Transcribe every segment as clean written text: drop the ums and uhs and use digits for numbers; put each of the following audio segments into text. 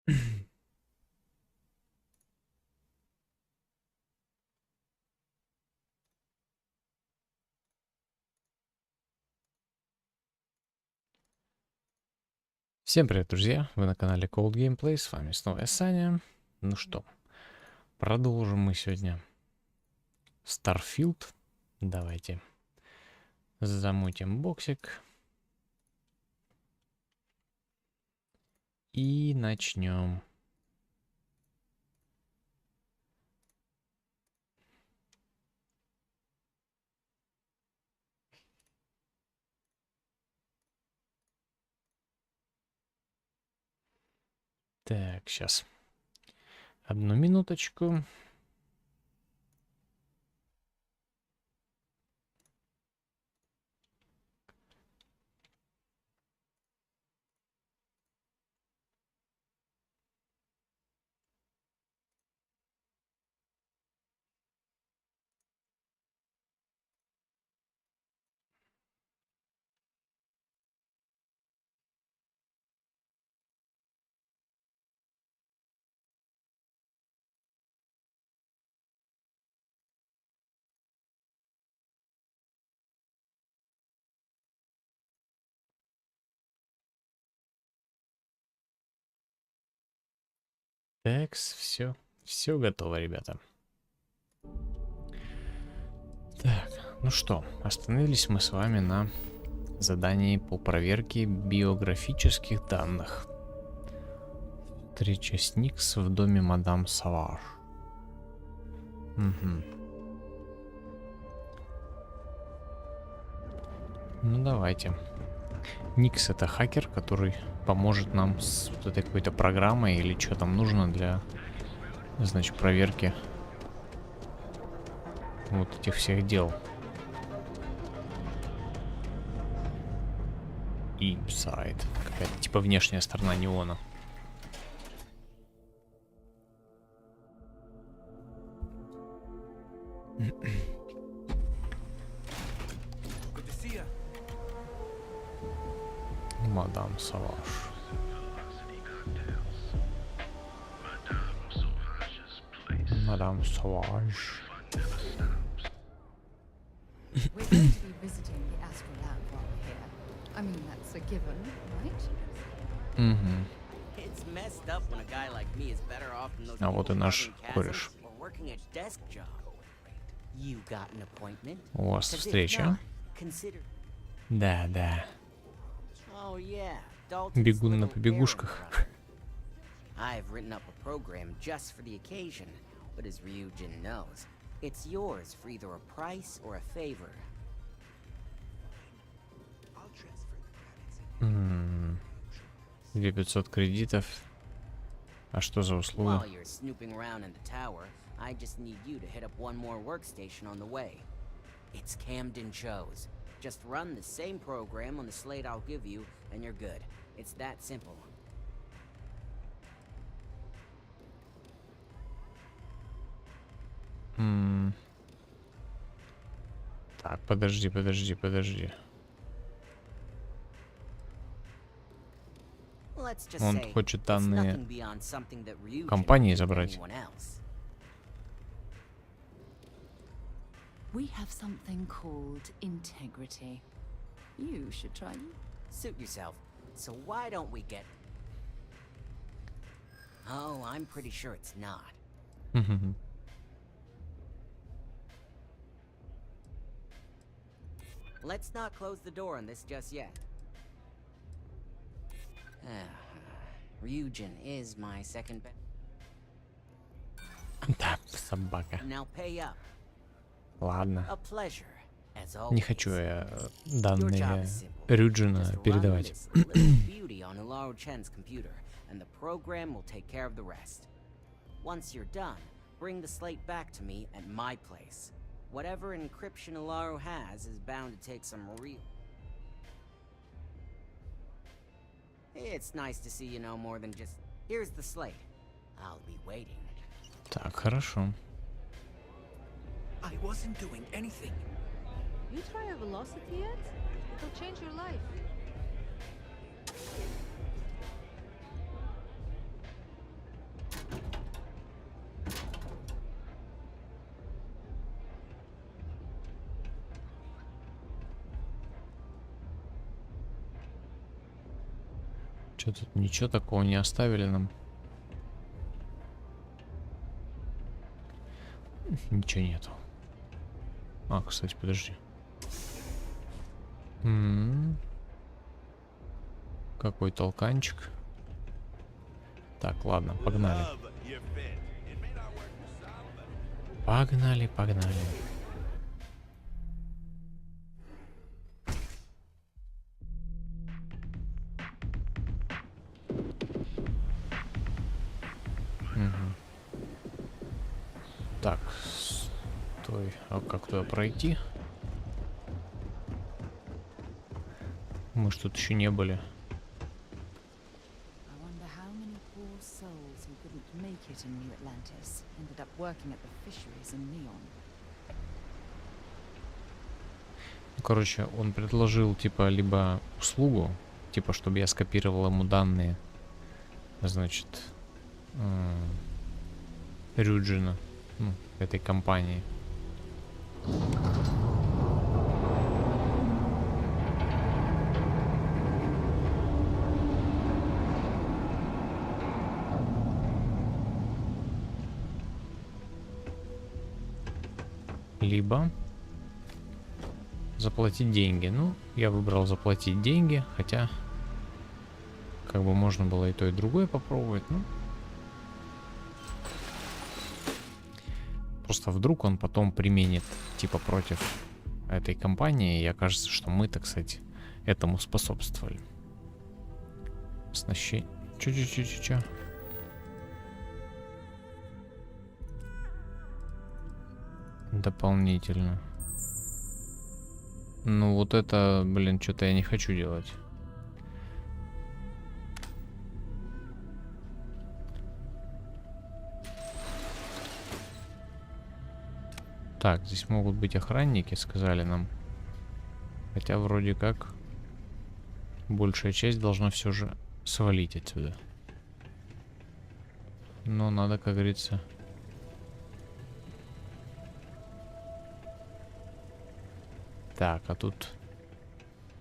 Всем привет, друзья! Вы на канале Cold Gameplay, с вами снова я, Саня. Ну что, продолжим мы сегодня Starfield. Давайте замутим боксик и начнем. Так, сейчас. Одну минуточку. Так, все готово, ребята. Так, ну что, остановились мы с вами на задании по проверке биографических данных. Встреча с Никс в доме мадам Савар. Угу. Ну давайте. Никс — это хакер, который поможет нам с вот этой какой-то программой или что там нужно для, значит, проверки вот этих всех дел. Inside. Какая-то типа внешняя сторона неона. Мадам Саваж. Мадам Саваж. We're going to be visiting the astrolabe while we're here. I mean, that's a given, right? Угу. It's messed up when a guy like me is better off than those А вот и people наш carving кореш. chasms or working a desk job. You got an appointment? У вас 'Cause if встреча? not, consider... Да, да. Oh yeah, Dalton's Бегун на little побегушках. errand brother. I've written up a program just for the occasion, but as Ryujin knows, it's yours for either a price or a favor. 2500 кредитов. А что за услуга? While you're snooping around in the tower, I just need you to hit up one more workstation on the way. It's Camden Chose. Just run the same program on the slate I'll give you, and you're good. It's that simple. Так, подожди. Let's just Он say хочет it's данные nothing beyond something that Ryujin компании would give забрать. anyone else. We have something called integrity. You should try it. Suit yourself. So why don't we get... Oh, I'm pretty sure it's not. Let's not close the door on this just yet. Ryujin is my second best. Да, собака. Now pay up. Ладно. A pleasure, as Не always. хочу я Your job данные is simple. Рюджина Just run передавать. this little beauty on Ularu Chen's computer, and the program will take care of the rest. Once you're done, bring the slate back to me at my place. Whatever encryption Ularu has is bound to take some real... It's nice to see you know more than just... Here's the slate. I'll be waiting. Так, хорошо. I wasn't doing anything. You try a velocity yet? It'll change your life. Что тут ничего такого не оставили нам? Ничего нету. А, кстати, подожди. Какой толканчик. Так, ладно, погнали. Погнали, погнали. Так, стой. А как туда пройти? Мы ж тут еще не были. I wonder how many poor souls who couldn't make it in New Atlantis ended up working at the fisheries in Neon. Ну, короче, он предложил, типа, либо услугу, типа, чтобы я скопировал ему данные, значит, Рюджина, ну, этой компании. Либо заплатить деньги. Ну, я выбрал заплатить деньги, хотя как бы можно было и то, и другое попробовать. Ну, просто вдруг он потом применит типа против этой компании, и окажется, что мы, так сказать, этому способствовали. Оснащение. Чё? Дополнительно. Ну вот это, блин, что-то я не хочу делать. Так, здесь могут быть охранники, сказали нам. Хотя вроде как большая часть должна все же свалить отсюда. Но надо, как говорится... Так, а тут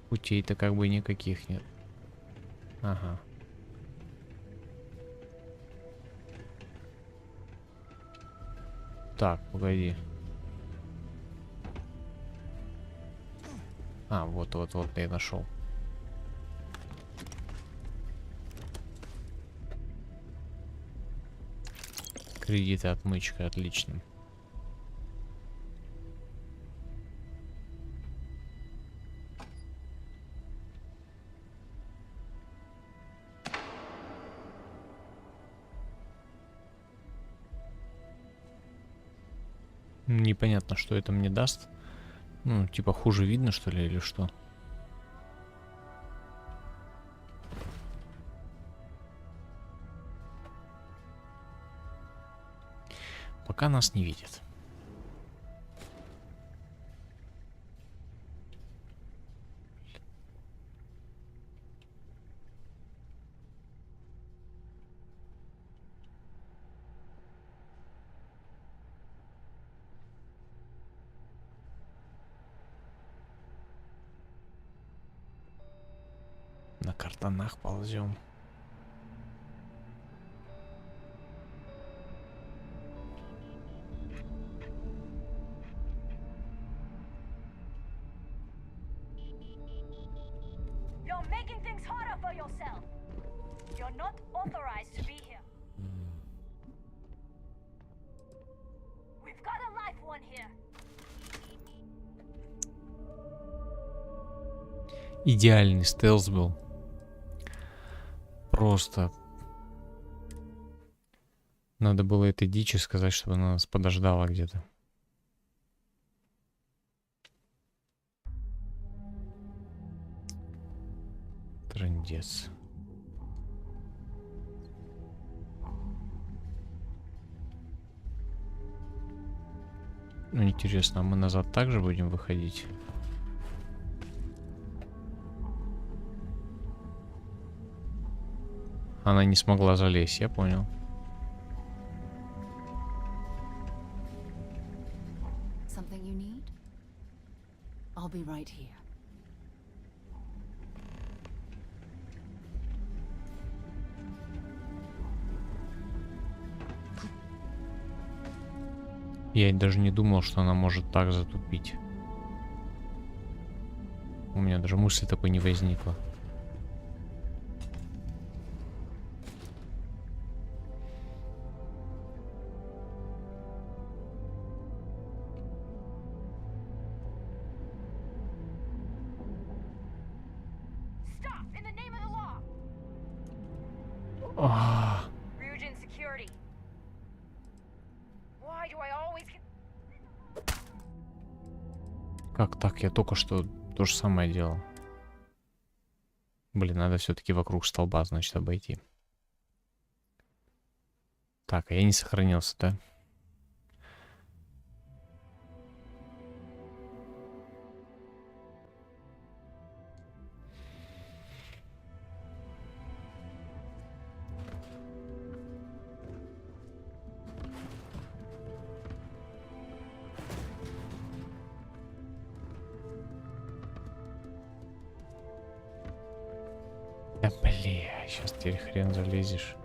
путей-то как бы никаких нет. Ага. Так, погоди. А, вот я нашел. Кредиты, отмычка, отлично. Непонятно, что это мне даст. Ну, типа хуже видно, что ли, или что? Пока нас не видят. На картонах ползем. You're making things harder for yourself. You're not authorized to be here. We've got a live one here. Идеальный стелс был. Просто. Надо было этой дичи сказать, чтобы она нас подождала где-то. Трындец. Ну, интересно, а мы назад также будем выходить? Она не смогла залезть, я понял. Something you need? I'll be right here. Я даже не думал, что она может так затупить. У меня даже мысли такой не возникло. Stop! In the name of the law! А, Ryujin security. Why do I always get... как так? Я только что то же самое делал. Блин, надо все-таки вокруг столба, значит, обойти. Так, а я не сохранился, да? Да бля, сейчас теперь хрен залезешь.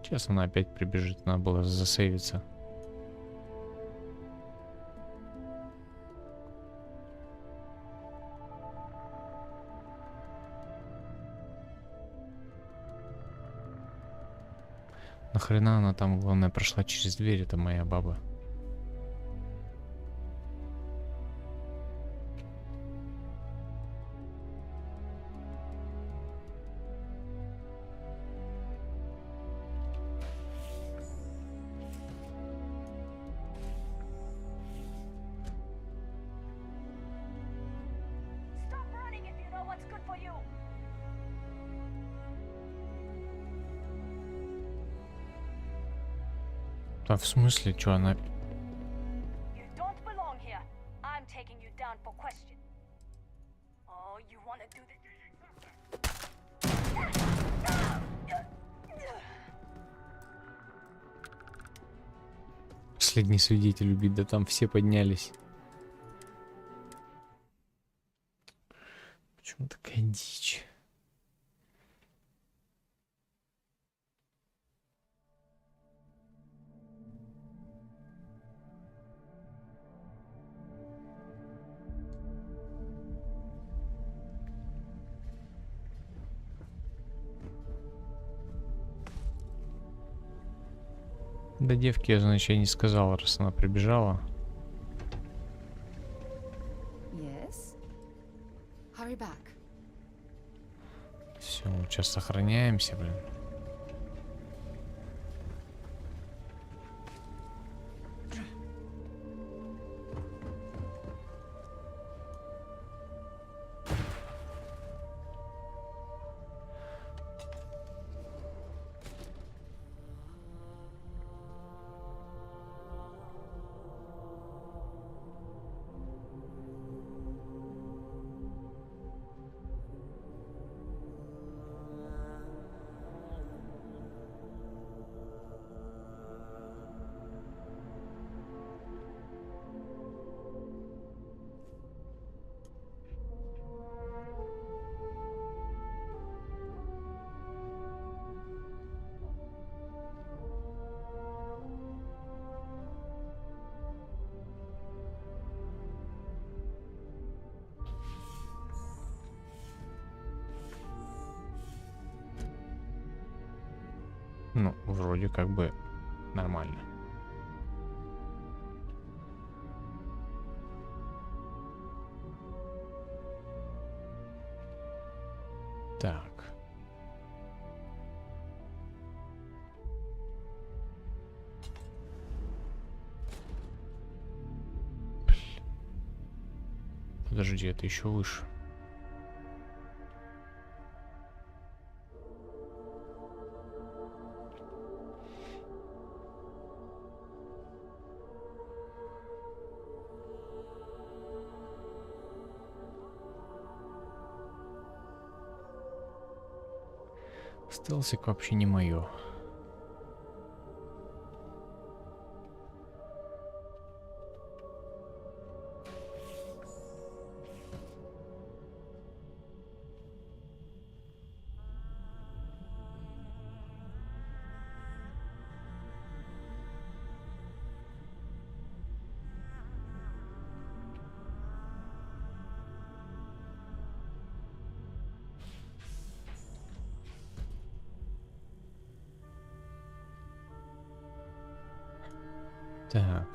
Сейчас она опять прибежит, надо было засейвиться. Нахрена она там, главное, прошла через дверь, это моя баба. Stop running if you know what's good for you! А в смысле, что она... You don't belong here. I'm taking you down for question. Oh, you wanna do this? Последний свидетель убит, да там все поднялись. Почему такая дичь? Да девке я, значит, я не сказал, раз она прибежала. Yes? Hurry back. Все, сейчас сохраняемся, блин. Ну, вроде как бы нормально. Так. Подожди, это еще выше. Стелсик вообще не мое. Так.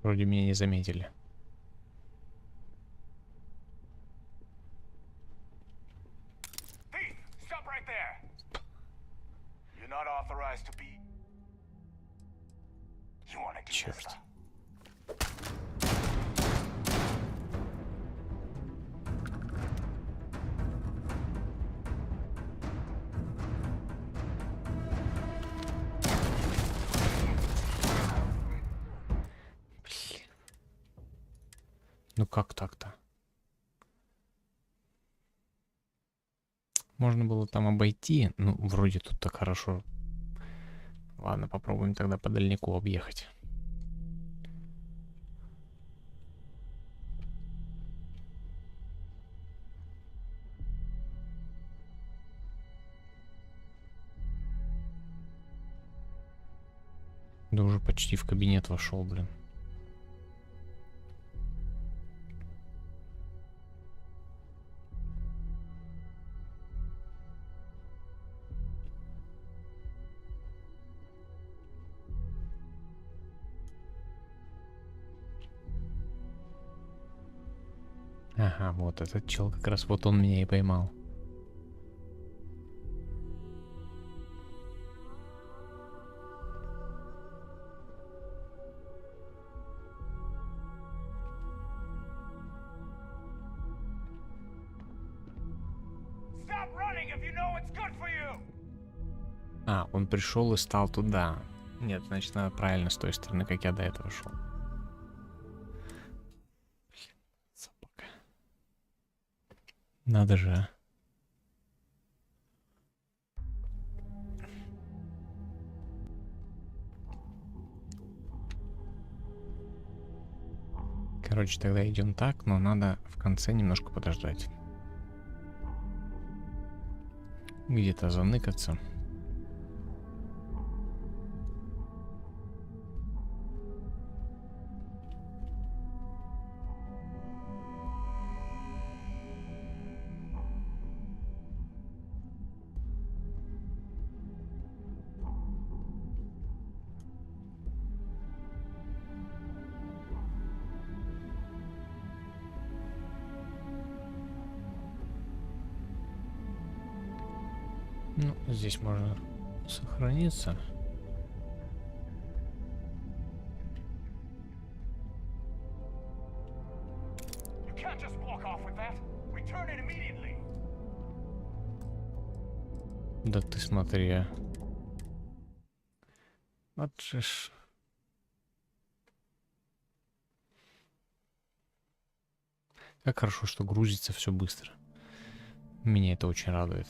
Вроде меня не заметили. Thief, stop right there. You're not authorized to be. You want to do Черт. this? Ну как так-то? Можно было там обойти. Ну, вроде тут так хорошо. Ладно, попробуем тогда по дальнику объехать. Да уже почти в кабинет вошел, блин. Ага, вот этот чел как раз, вот он меня и поймал. Stop running if you know it's good for you. А, он пришел и стал туда. Нет, значит, надо правильно с той стороны, как я до этого шел. Собака. Надо же, а. Короче, тогда идем так, но надо в конце немножко подождать. Где-то заныкаться. Ну, здесь можно сохраниться. You can't just walk off with that. Return it immediately. Да ты смотри, а. Вот же ж. Как хорошо, что грузится все быстро. Меня это очень радует.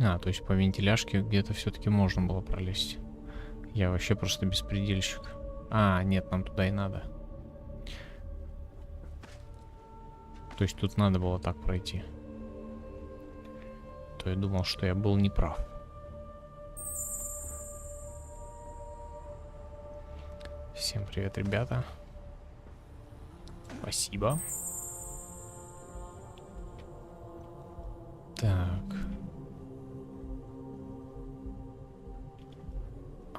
А, то есть по вентиляшке где-то все-таки можно было пролезть. Я вообще просто беспредельщик. А, нет, нам туда и надо. То есть тут надо было так пройти. То я думал, что я был неправ. Всем привет, ребята. Спасибо. Так.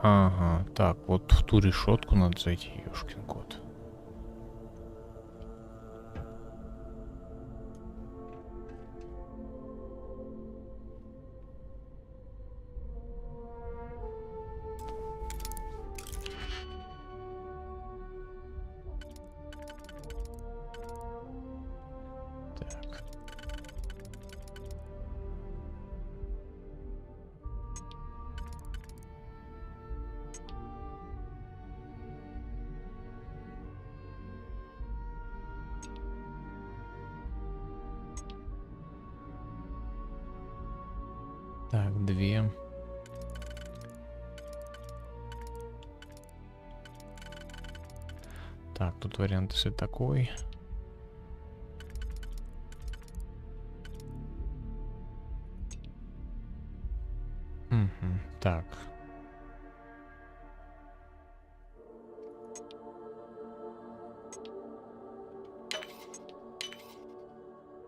Ага, так, вот в ту решетку надо зайти, ёшкин кот. Так. Так, 2. Так, тут вариант, если такой. Мгм, так.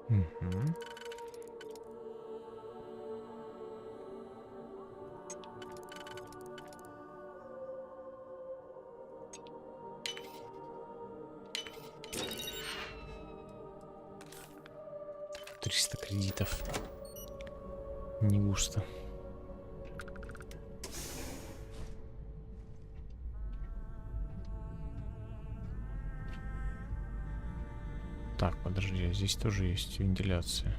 Мгм. $300 кредитов. Не густо. Так, подожди, а здесь тоже есть вентиляция.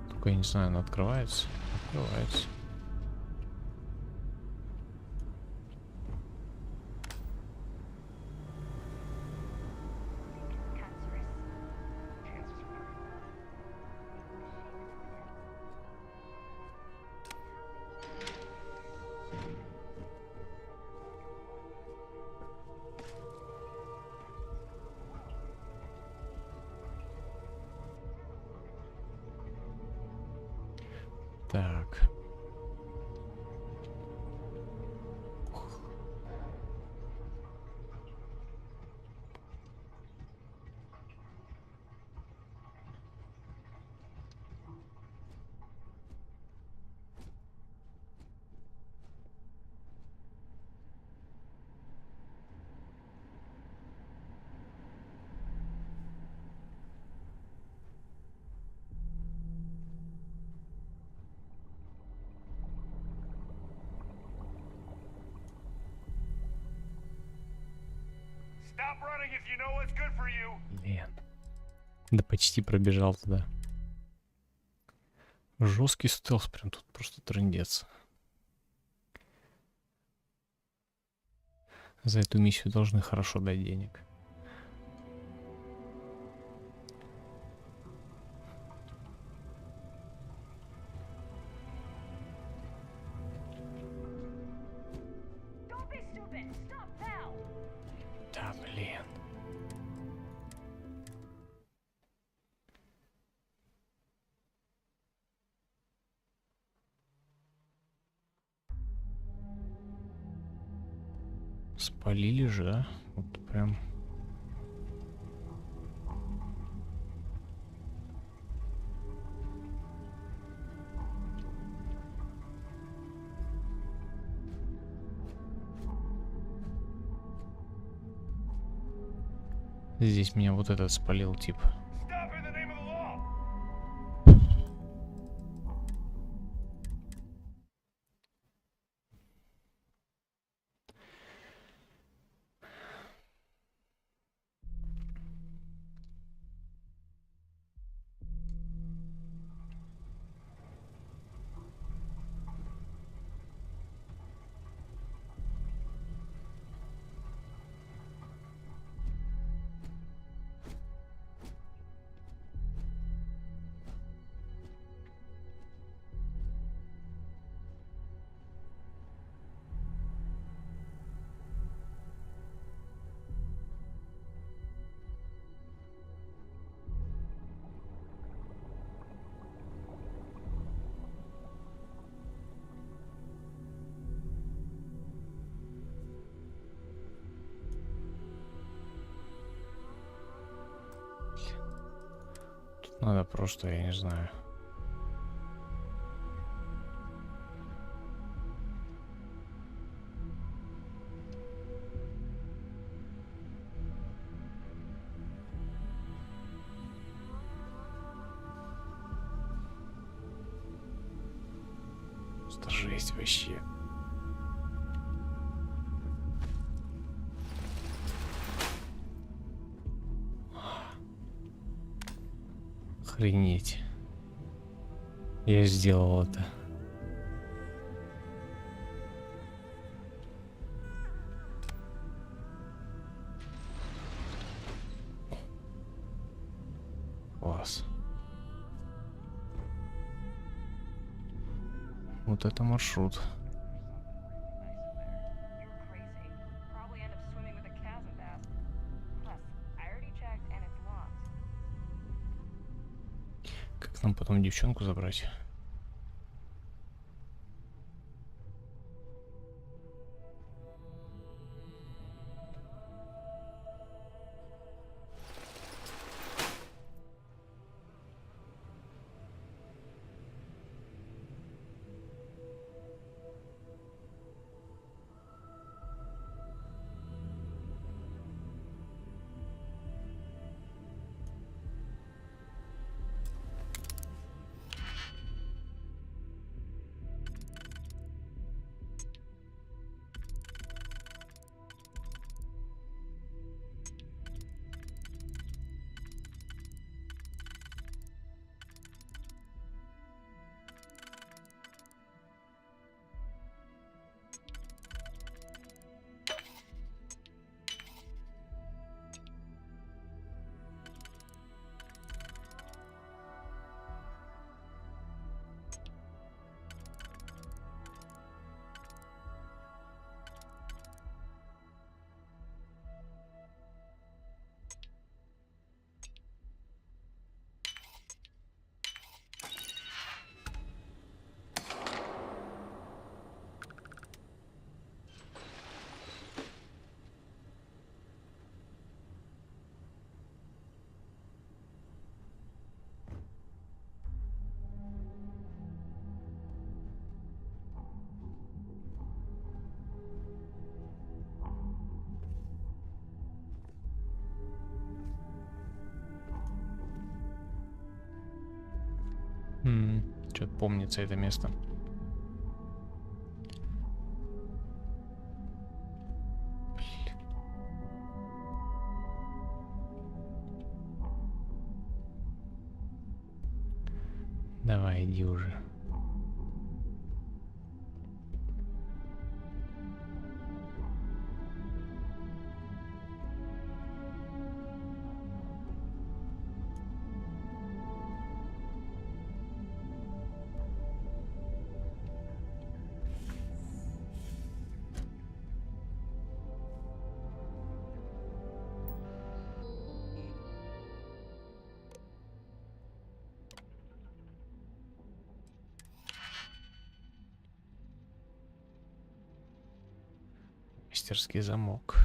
Только я не знаю, она открывается? Открывается. Так. Stop running if you know what's good for you. Блин. Да почти пробежал туда. Жесткий стелс, прям тут просто трындец. За эту миссию должны хорошо дать денег. Don't be stupid. Stop now. Да, блин. Спалили же, а? Вот прям. Здесь меня вот этот спалил тип. Stop in the name of the law. Тут надо просто, я не знаю. Просто жесть вообще. Охренеть. Я сделал это. Класс. маршрут, это маршрут. You're crazy. Probably end up swimming with a chasm bass. Plus, I already checked and it's locked. Как нам потом девчонку забрать? Что-то помнится это место. Давай, иди уже. Мастерский замок.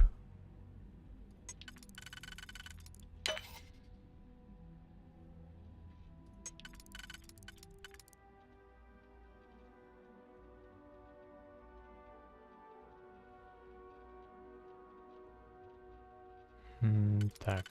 Так.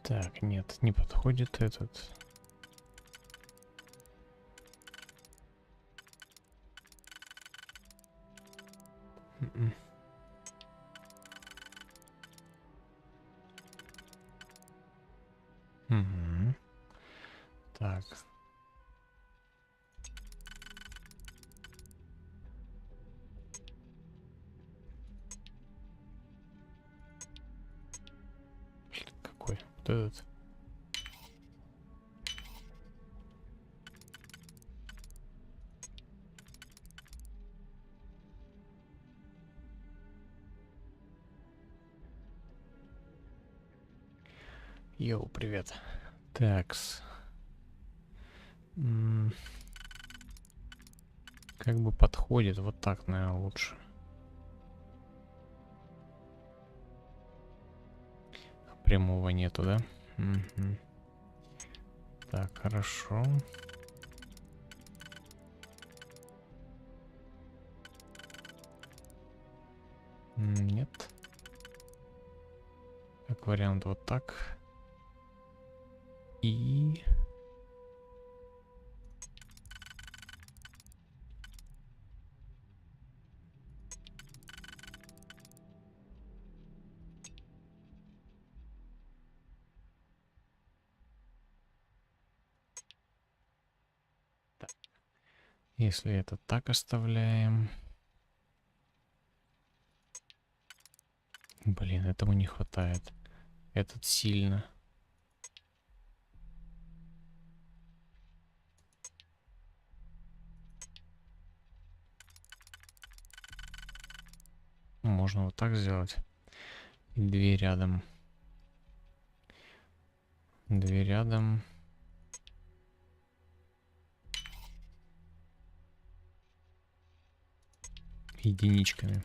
Так, нет, не подходит этот. Угу. Так. Какой? Вот этот. Йоу, привет. Такс. Как бы подходит. Вот так, наверное, лучше. Прямого нету, да? Угу. Так, хорошо. Нет. Как вариант вот так. И... Если это так оставляем... Блин, этому не хватает. Этот сильно. Можно вот так сделать. И две рядом. Две рядом. Единичками.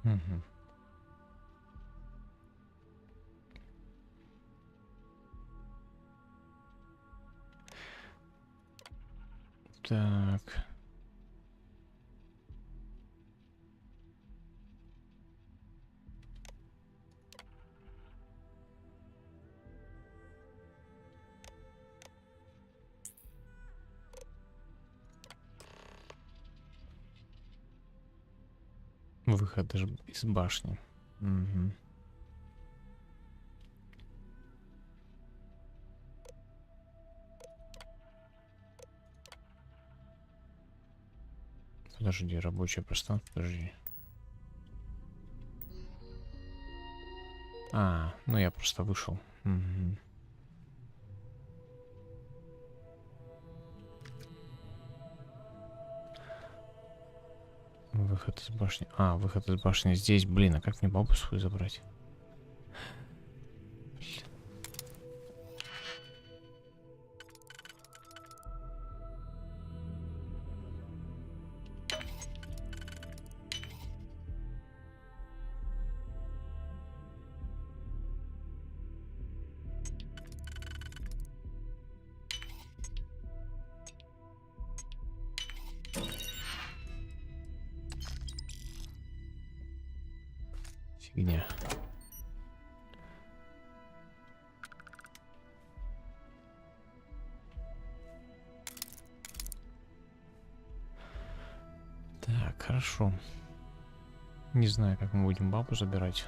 Угу. Так. Выход из башни. Угу. Подожди, рабочее пространство, подожди. А, ну я просто вышел. Угу. Выход из башни. А, выход из башни здесь. Блин, а как мне бабу свою забрать? Фигня. Так, хорошо. Не знаю, как мы будем бабу забирать.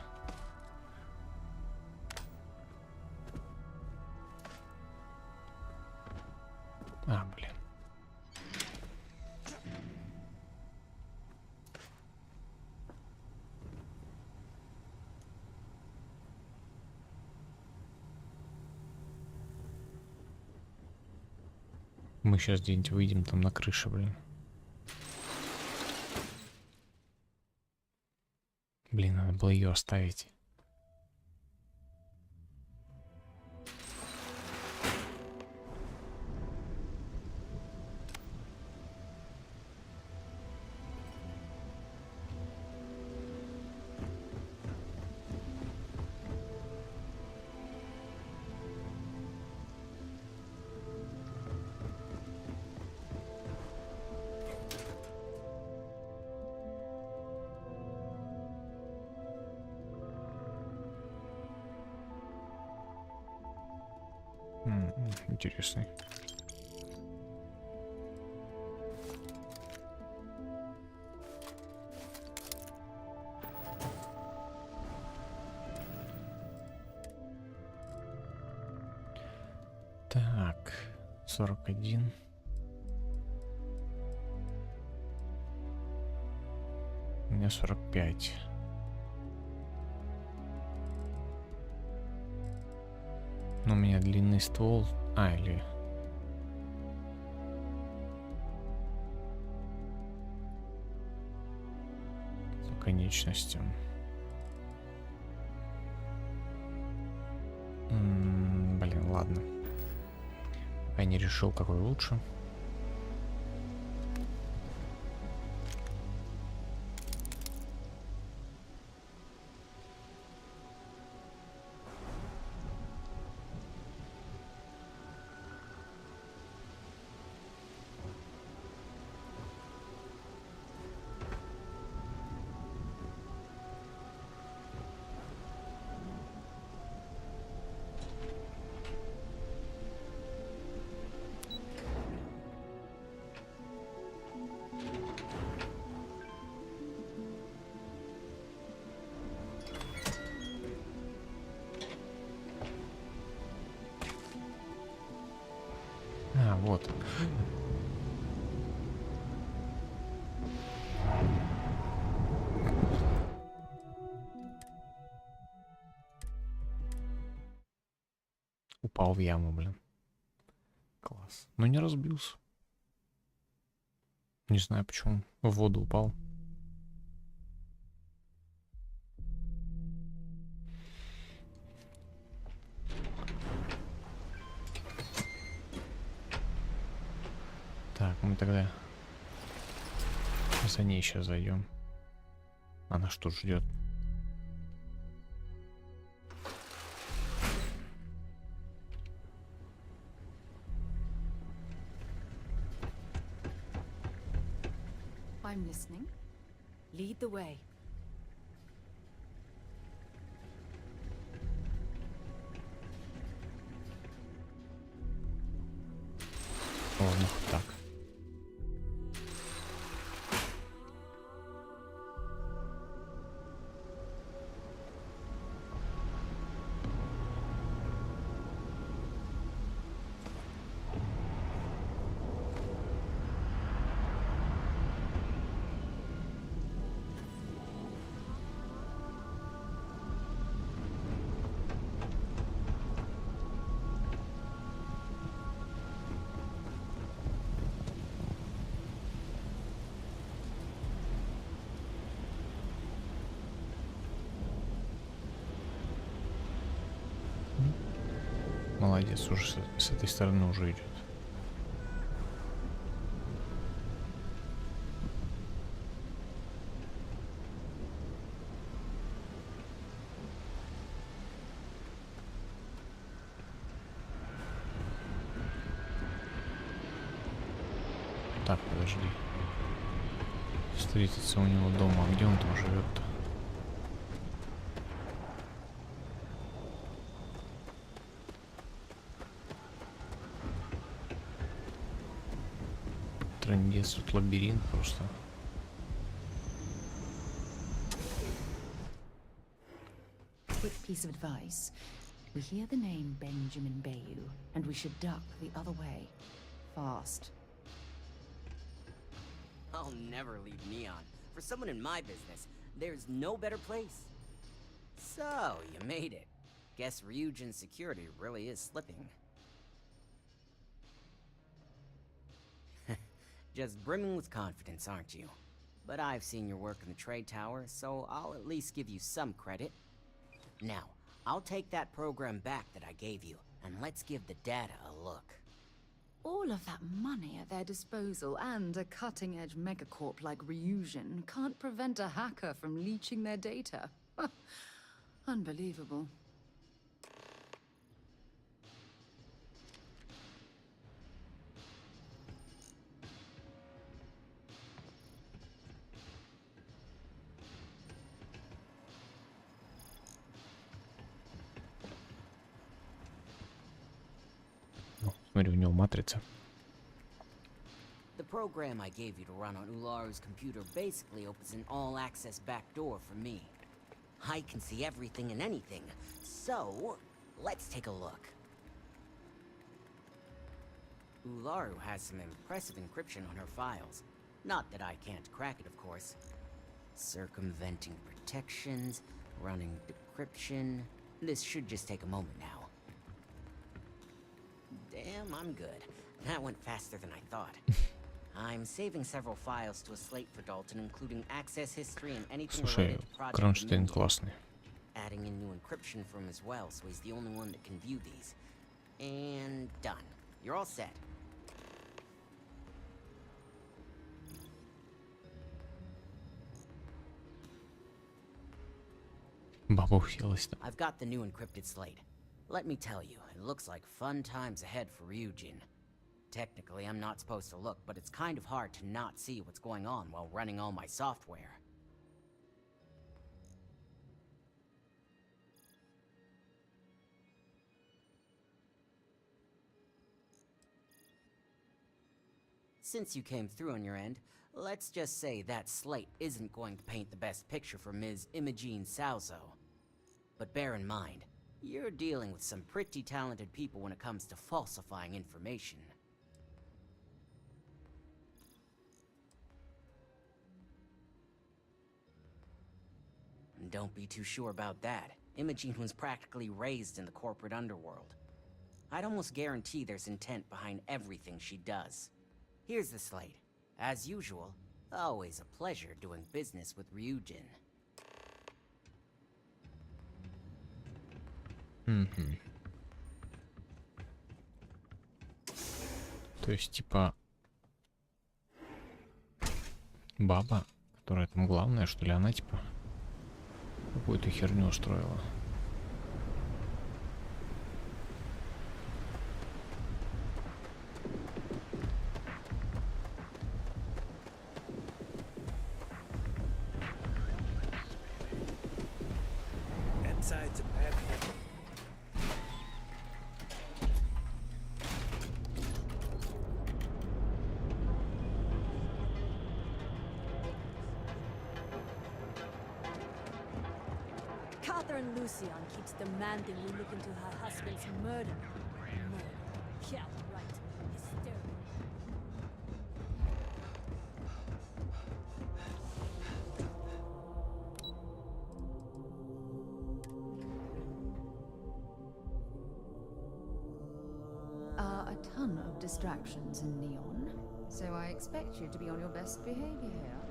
А, блин. Мы сейчас где-нибудь выйдем там на крыше, блин. Блин, надо было ее оставить. Интересный. Так, 41. У меня 45. Но у меня длинный ствол. А, или... по конечностям. Блин, ладно. Я не решил, какой лучше. вот. Упал в яму, блин. Класс. Но не разбился. Не знаю почему. В воду упал. Так, мы тогда за ней сейчас зайдем. Она что ждет? I'm listening. Lead the way. Ладно, так. Молодец, уже с этой стороны уже идет. Так, подожди. Встретиться у него дома. А где он там живет-то? Трындец, тут лабиринт просто. Quick piece of advice. We hear the name Benjamin Bayou, and we should duck the other way. Fast. I'll never leave Neon. For someone in my business, there's no better place. So, you made it. Guess Ryujin's security really is slipping. Just brimming with confidence, aren't you? But I've seen your work in the trade tower, so I'll at least give you some credit. Now, I'll take that program back that I gave you, and let's give the data a look. All of that money at their disposal and a cutting-edge megacorp like Ryujin can't prevent a hacker from leeching their data. Unbelievable. Смотри, у него матрица. The program I gave you to run on Ularu's computer basically opens an all-access backdoor for me. I can see everything and anything, so let's take a look. Ularu has some impressive encryption on her files. Not that I can't crack it, of course. Circumventing protections, running decryption. This should just take a moment now. Damn, I'm good. That went faster than I thought. I'm saving several files to a slate for Dalton, including access history and anything Слушай, related to Project Кронштейн Dominion. классный. Adding in new encryption for him as well, so he's the only one that can view these. And done. You're all set. Баба уселась там. I've got the new encrypted slate. Let me tell you, it looks like fun times ahead for Ryujin. Technically, I'm not supposed to look, but it's kind of hard to not see what's going on while running all my software. Since you came through on your end, let's just say that slate isn't going to paint the best picture for Ms. Imogene Salzo. But bear in mind, you're dealing with some pretty talented people when it comes to falsifying information. And don't be too sure about that. Imogene was practically raised in the corporate underworld. I'd almost guarantee there's intent behind everything she does. Here's the slate. As usual, always a pleasure doing business with Ryujin. То есть, типа, баба, которая там главная, что ли, она, типа, какую-то херню устроила. Inside's a bad hit. Catherine Lucian keeps demanding we look into her husband's murder. Murder. Yeah, right. Hysterical. A ton of distractions in Neon, so I expect you to be on your best behavior here.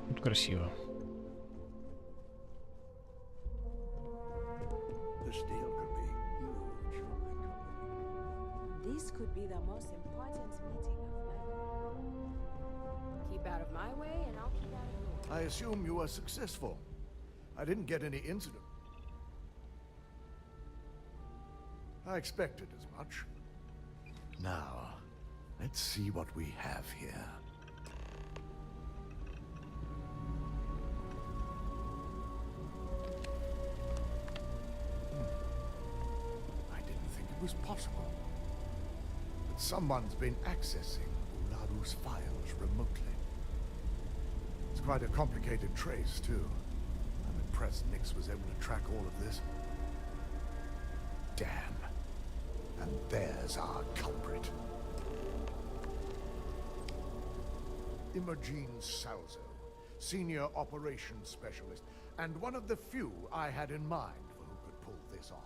Тут красиво. This deal could be huge for my company. This could be the most important meeting of my life. Keep out of my way and I'll keep out of yours. I assume you were successful. I didn't get any incident. I expected as much. Now, let's see what we have here. I didn't think it was possible. But someone's been accessing Ularu's files remotely. It's quite a complicated trace, too. I'm impressed Nix was able to track all of this. Damn. And there's our culprit. Imogene Salzo, Senior Operations Specialist, and one of the few I had in mind for who could pull this off.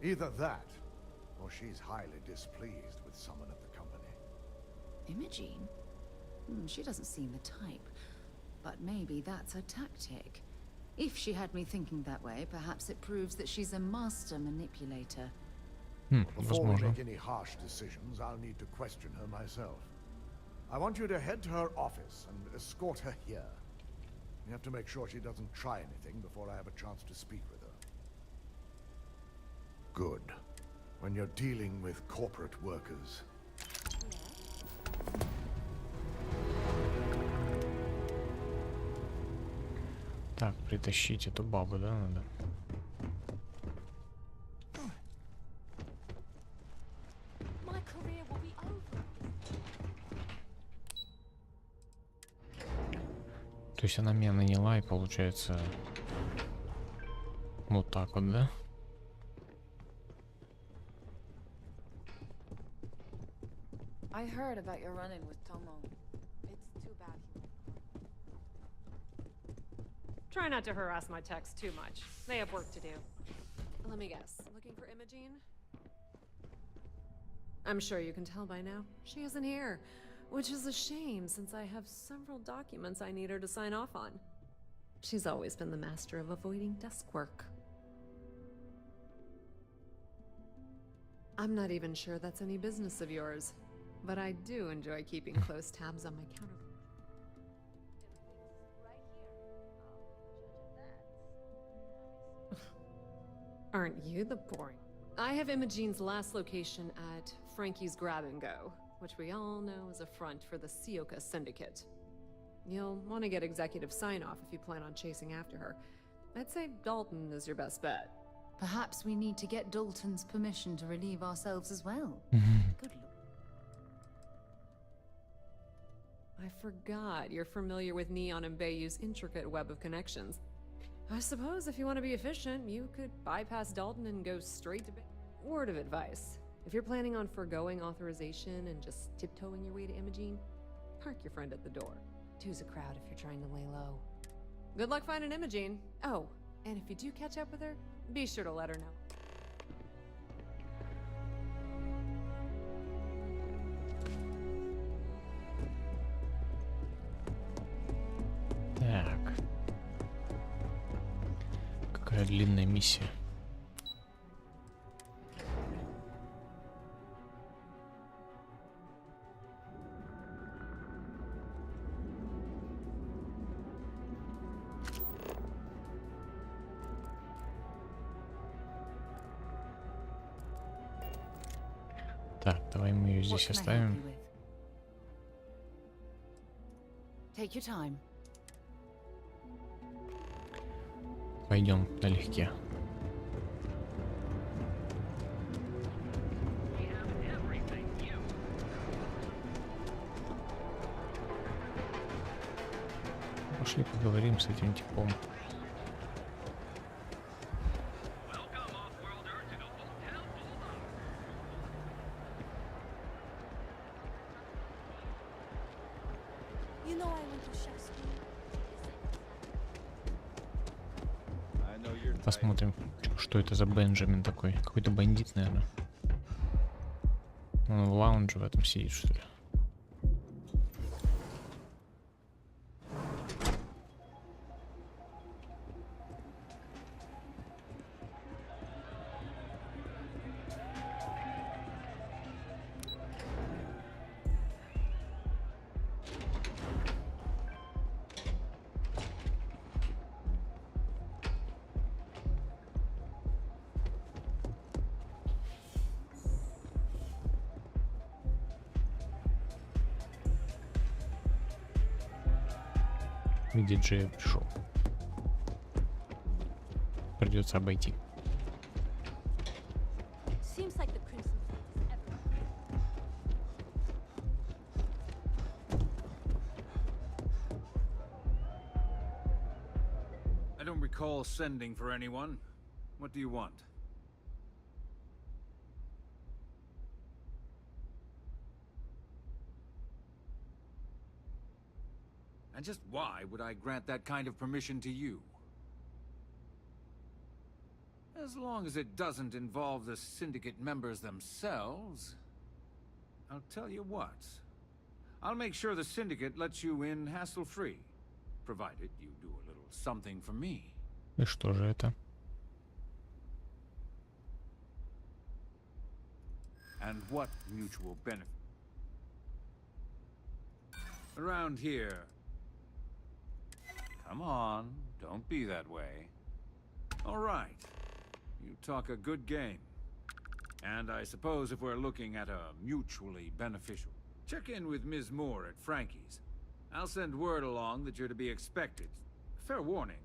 Either that, or she's highly displeased with someone at the company. Imogene? She doesn't seem the type. But maybe that's her tactic. If she had me thinking that way, perhaps it proves that she's a master manipulator. Before we Возможно. make any harsh decisions, I'll need to question her myself. I want you to head to her office and escort her here. You have to make sure she doesn't try anything before I have a chance to speak with her. Good. When you're dealing with corporate workers. Так, притащить эту бабу, да, надо? My career will be over. То есть она меня наняла и получается вот так вот, да? I heard about your run-in with Tomo. It's too bad he won't. Try not to harass my techs too much. They have work to do. Let me guess. Looking for Imogene? I'm sure you can tell by now. She isn't here. Which is a shame, since I have several documents I need her to sign off on. She's always been the master of avoiding desk work. I'm not even sure that's any business of yours, but I do enjoy keeping close tabs on my counter. Aren't you the boring? I have Imogene's last location at Frankie's Grab and Go, which we all know is a front for the Sioka Syndicate. You'll want to get executive sign-off if you plan on chasing after her. I'd say Dalton is your best bet. Perhaps we need to get Dalton's permission to relieve ourselves as well. Good lord. I forgot you're familiar with Neon and Bayou's intricate web of connections. I suppose if you want to be efficient, you could bypass Dalton and go straight to Word of advice. If you're planning on foregoing authorization and just tiptoeing your way to Imogene, park your friend at the door. Two's a crowd if you're trying to lay low. Good luck finding Imogene. Oh, and if you do catch up with her, be sure to let her know. Так. Какая длинная миссия. Так, давай мы ее здесь What can I help оставим. you with? Take your time. Пойдем налегке. Пошли поговорим с этим типом. You know I went to chef school. Посмотрим, что это за Бенджамин такой. Какой-то бандит, наверное. Он в лаунже в этом сидит, что ли? Где Джей пришел? Придется обойти. Seems like the Crimson Fleet is everywhere. I don't recall sending for anyone. What do you want? And just why would I grant that kind of permission to you? As long as it doesn't involve the Syndicate members themselves, I'll tell you what. I'll make sure the Syndicate lets you in hassle-free, provided you do a little something for me. И что же это? And what mutual benefit? Around here. Come on, don't be that way. All right. You talk a good game. And I suppose if we're looking at a mutually beneficial, check in with Ms. Moore at Frankie's. I'll send word along that you're to be expected. Fair warning,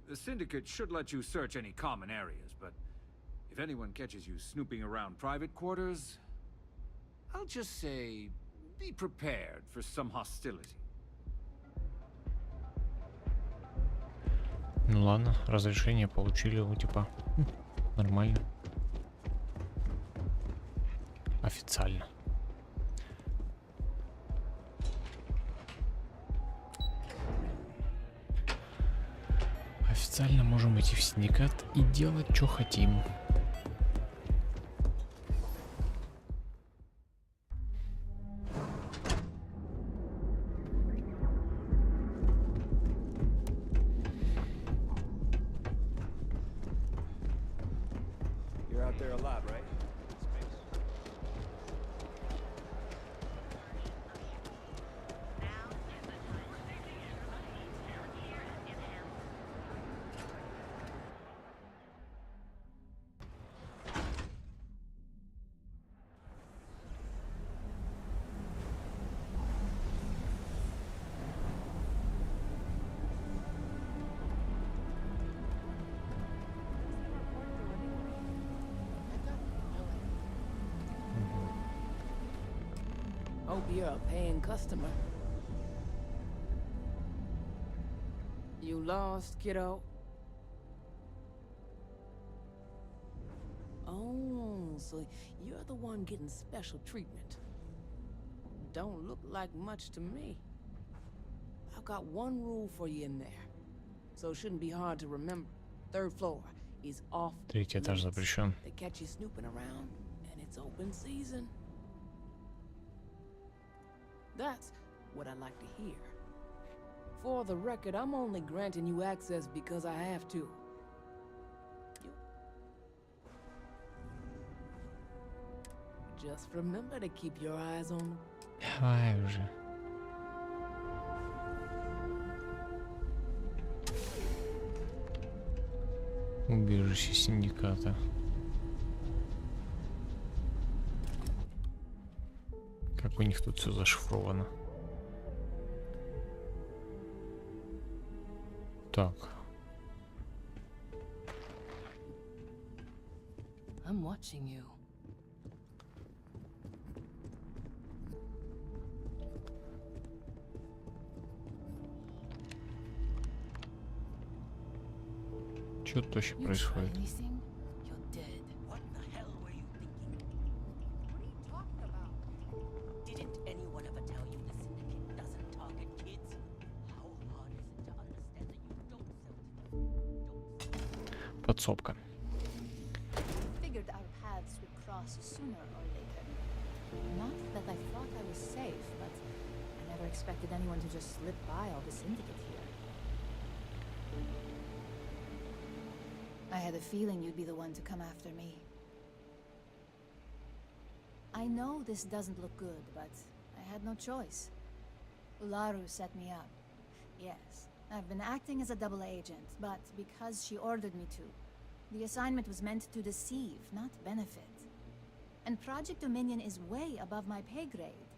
the Syndicate should let you search any common areas, but if anyone catches you snooping around private quarters, I'll just say, be prepared for some hostility. Ну ладно, разрешение получили у типа. Нормально. Официально. Официально можем идти в синдикат и делать, что хотим. You're out there a lot, right? Hope you're a paying customer. You lost, kiddo? Oh, so you're the one getting special treatment. Don't look like much to me. I've got one rule for you in there, so it shouldn't be hard to remember. Third floor is off. Третий этаж запрещен. They catch you snooping around, and it's open season. That's what I like to hear. For the record, I'm only granting you access because I have to. Just remember to keep your eyes on them. Давай уже. Убежище синдиката. Как у них тут все зашифровано. Так. I'm watching you. Что тут вообще происходит? You're dead. What the hell were you thinking? What are you talking about? Didn't anyone ever tell you the syndicate doesn't target kids? How hard is it to understand that you don't sell? Подсобка. Figured our paths would cross sooner or later. Not that I thought I was safe, but I never expected anyone to just slip by all the syndicate here. I had a feeling you'd be the one to come after me. I know this doesn't look good, but I had no choice. Ularu set me up. Yes, I've been acting as a double agent, but because she ordered me to. The assignment was meant to deceive, not benefit. And Project Dominion is way above my pay grade.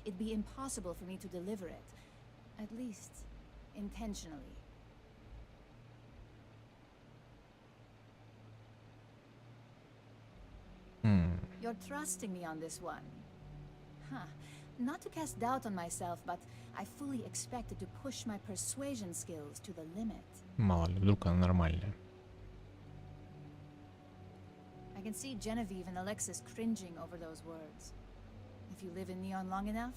It'd be impossible for me to deliver it. At least, intentionally. You're trusting me on this one. Huh. Not to cast doubt on myself, but I fully expected to push my persuasion skills to the limit. Мало ли, вдруг она нормальная. I can see Genevieve and Alexis cringing over those words. If you live in Neon long enough,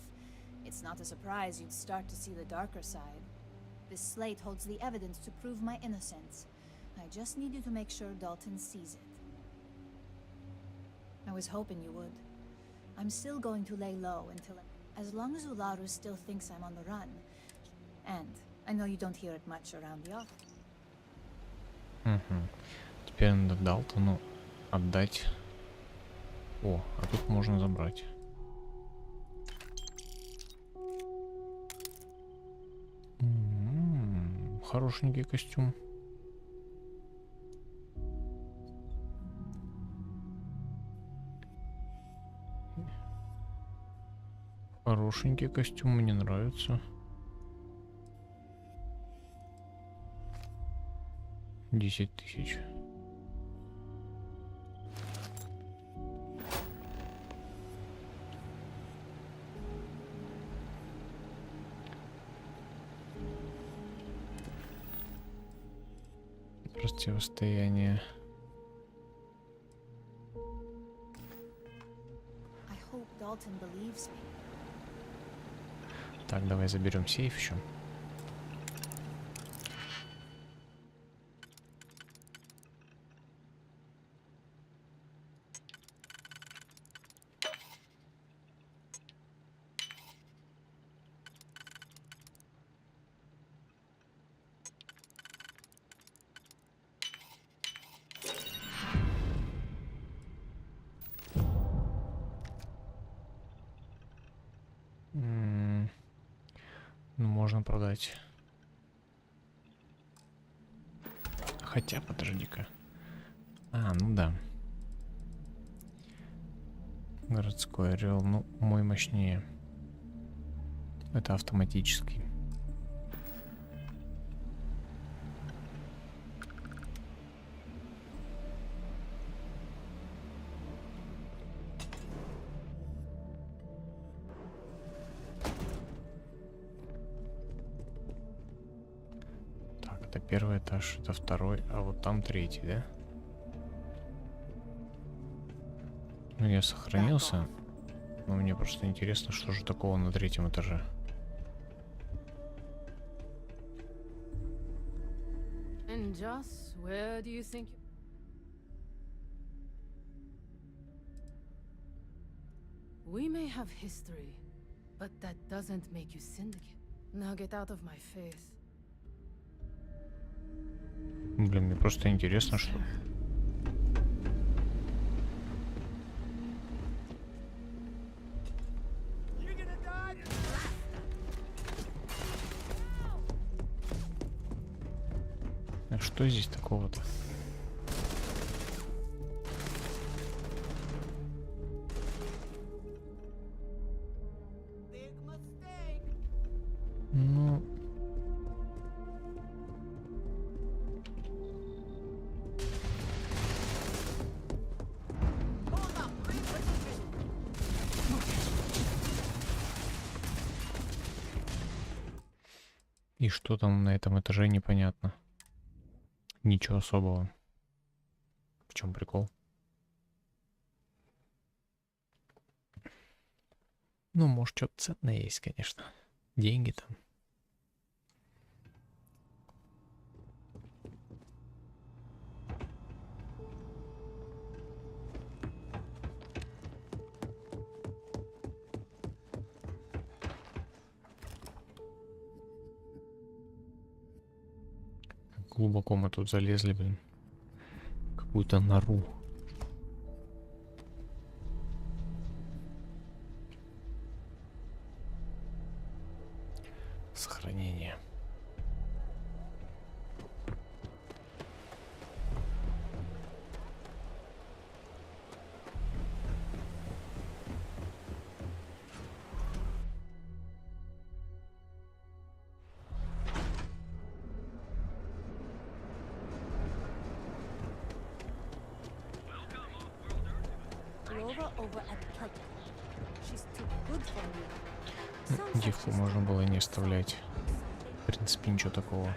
it's not a surprise you'd start to see the darker side. This slate holds the evidence to prove my innocence. I just need you to make sure Dalton sees it. I was hoping you would. I'm still going to lay low until... As long as Ularu still thinks I'm on the run. And I know you don't hear it much around the office. Теперь надо Далтону отдать. О, а тут можно забрать. Хорошенький костюм. Хорошенький костюм, мне нравится. 10 000. Противостояние. I hope Dalton believes me. Так, давай заберем сейф еще. Ну, можно продать. Хотя, подожди-ка. А, ну да. Городской орел. Ну, мой мощнее. Это автоматический. Это первый этаж, это второй, а вот там третий, да? Ну, я сохранился. Но мне просто интересно, что же такого на 3-м этаже. And just where do you think you... We may have history, but that doesn't make you syndicate. Now get out of my face. Блин, мне просто интересно, что... А что здесь такого-то? Ну... И что там на этом этаже, непонятно. Ничего особого. В чем прикол? Ну, может, что-то ценное есть, конечно. Деньги там. Как глубоко мы тут залезли, блин. Какую-то нору. Сохранение. Trovo over at Kelp. She's too good for me. Девку можно было не оставлять. В принципе, ничего такого.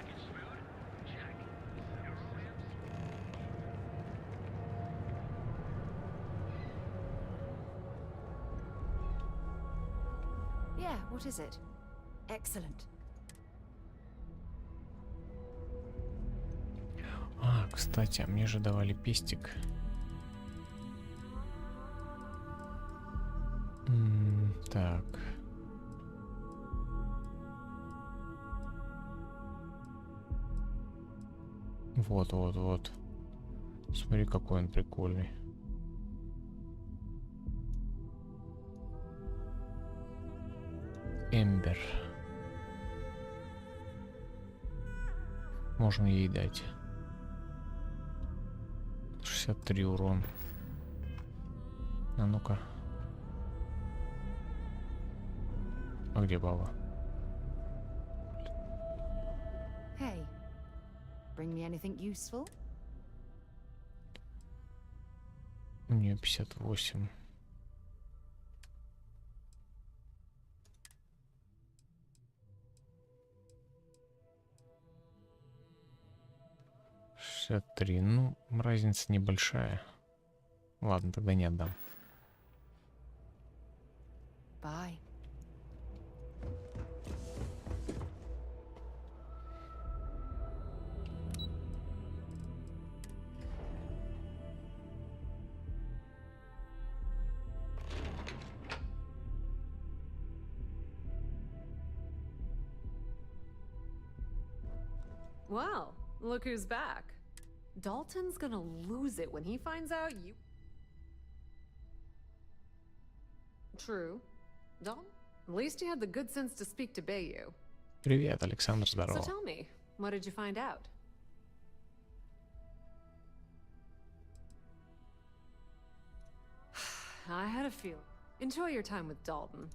Yeah, what is it? Excellent. А, кстати, а мне же давали пестик. Так. Вот. Смотри, какой он прикольный. Эмбер. Можно ей дать. 63 урон. А ну-ка. А где баба? Hey, bring me anything useful? У нее 58. Три. Ну, разница небольшая. Ладно, тогда не отдам. Bye. Well, look who's back. Dalton's gonna lose it when he finds out you... True. Dalton, at least you had the good sense to speak to Bayou. Привет, Александр, So здорово. tell me, what did you find out? I had a feeling. Enjoy your time with Dalton.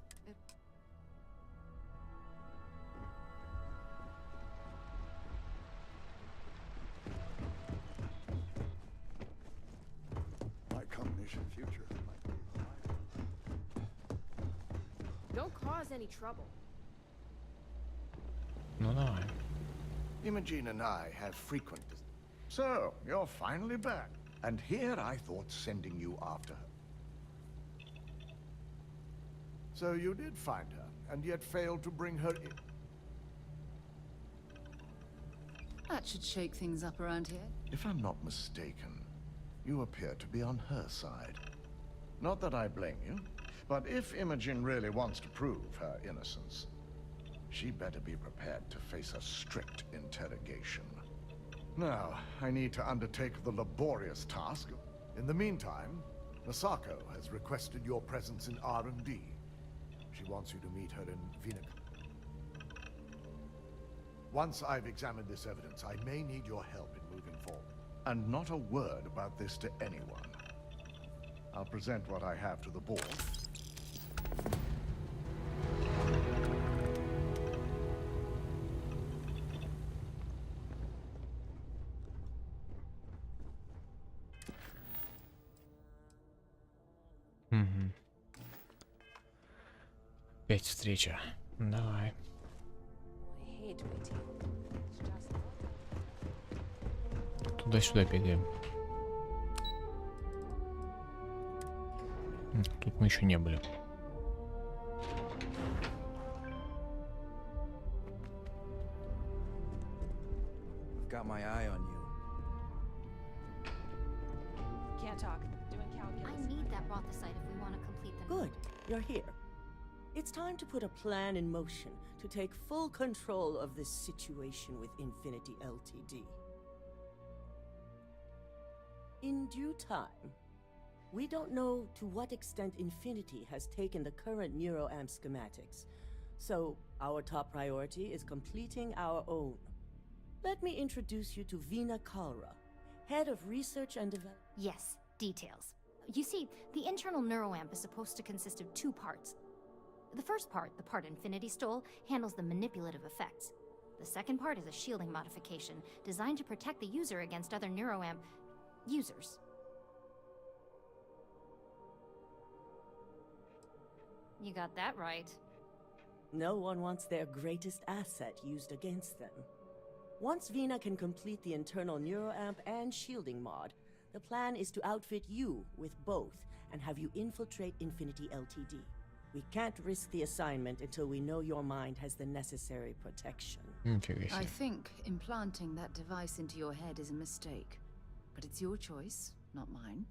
My combination future might be. Don't cause any trouble. Ну давай. Imogen and I have frequent. So, you're finally back. And here I thought sending you after her. So you did find her, and yet failed to bring her in. That should shake things up around here. If I'm not mistaken, you appear to be on her side. Not that I blame you, but if Imogen really wants to prove her innocence, she better be prepared to face a strict interrogation. Now, I need to undertake the laborious task. In the meantime, Masako has requested your presence in R&D. She wants you to meet her in Vinac. Once I've examined this evidence, I may need your help in moving forward. And not a word about this to anyone. I'll present what I have to the board. Угу. Опять встреча. Давай. Туда-сюда бегаем. Тут мы еще не были. Got my eye on you. Can't talk. Doing calculus. I need that Rothosite if we want to complete the... Good, you're here. It's time to put a plan in motion to take full control of this situation with Infinity Ltd. In due time. We don't know to what extent Infinity has taken the current NeuroAmp schematics, so our top priority is completing our own. Let me introduce you to Veena Kalra, Head of Research and Development. Yes, details. You see, the internal neuroamp is supposed to consist of two parts. The first part, the part Infinity stole, handles the manipulative effects. The second part is a shielding modification designed to protect the user against other neuroamp users. You got that right. No one wants their greatest asset used against them. Once Veena can complete the internal neuroamp and shielding mod, the plan is to outfit you with both and have you infiltrate Infinity Ltd. We can't risk the assignment until we know your mind has the necessary protection. I think implanting that device into your head is a mistake. But it's your choice, not mine.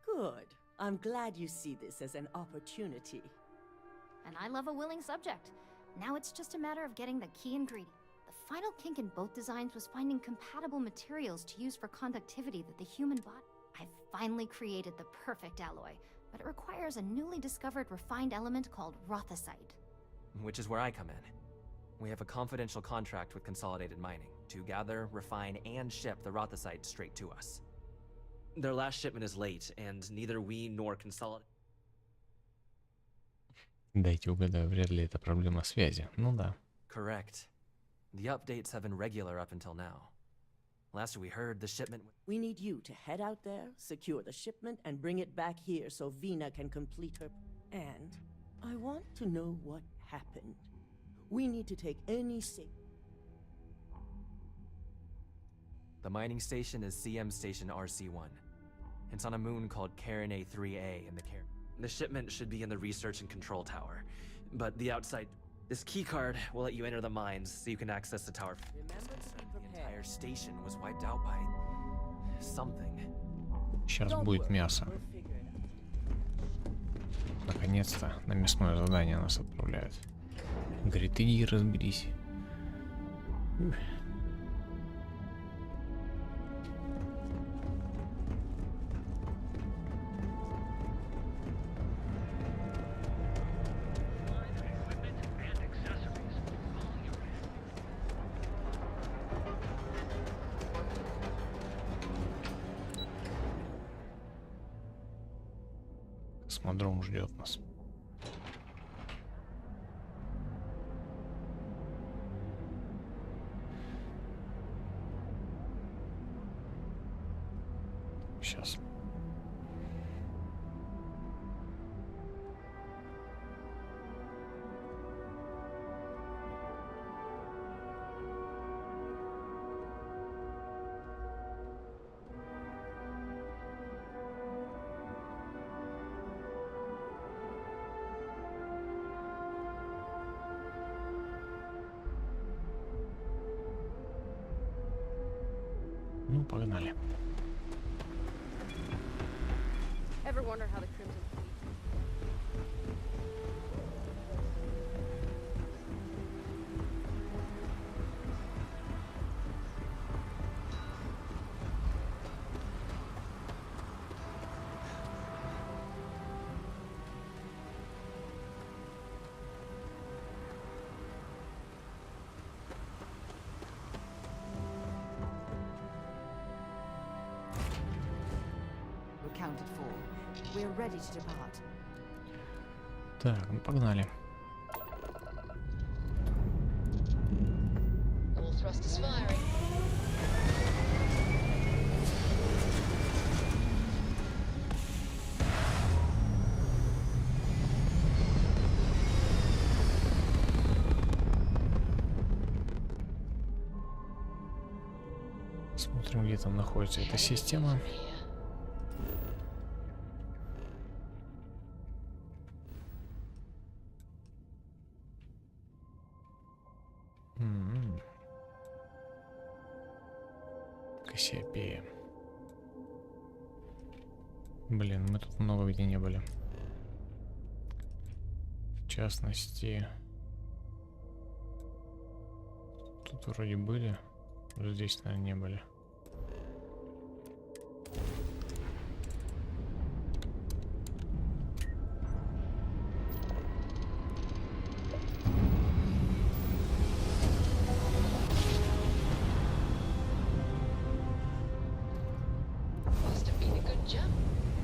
Good. I'm glad you see this as an opportunity. And I love a willing subject. Now it's just a matter of getting the key ingredient. The final kink in both designs was finding compatible materials to use for conductivity that the human body... I've finally created the perfect alloy, but it requires a newly discovered refined element called Rothosite. Which is where I come in. We have a confidential contract with Consolidated Mining to gather, refine, and ship the Rothosite straight to us. Their last shipment is late, and neither we nor Consolidated... Дайте угадаю, вряд ли это проблема связи. Ну да. Correct. The updates have been regular up until now. Last we heard, the shipment... We need you to head out there, secure the shipment, and bring it back here so Veena can complete her... And I want to know what happened. We need to take any safe... The mining station is CM Station RC-1. It's on a moon called Carinae 3A in the The shipment should be in the research and control tower, but the outside... This keycard will let you enter the mines so you can access the tower. Remember to be The prepared. entire station was wiped out by... something. Сейчас Don't будет worry, мясо. we'll figure it out. Наконец-то на мясное задание нас отправляют. Говорит, иди разберись. Космодром ждет нас. Сейчас. Ну, погнали. Ever wonder how the Crimson Fleet? We're counted for. We're ready to depart. Так, ну погнали. All thrusters firing. Смотрим, где там находится эта система. Кассиопея. Блин, мы тут много где не были. В частности, тут вроде были, но здесь, наверное, не были. Must have been a good jump.